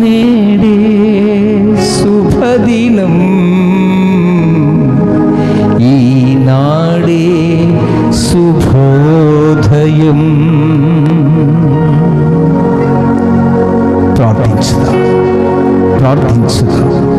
నేడే శుభదినం, ఈనాడే శుభోదయం. ప్రార్థించుదా.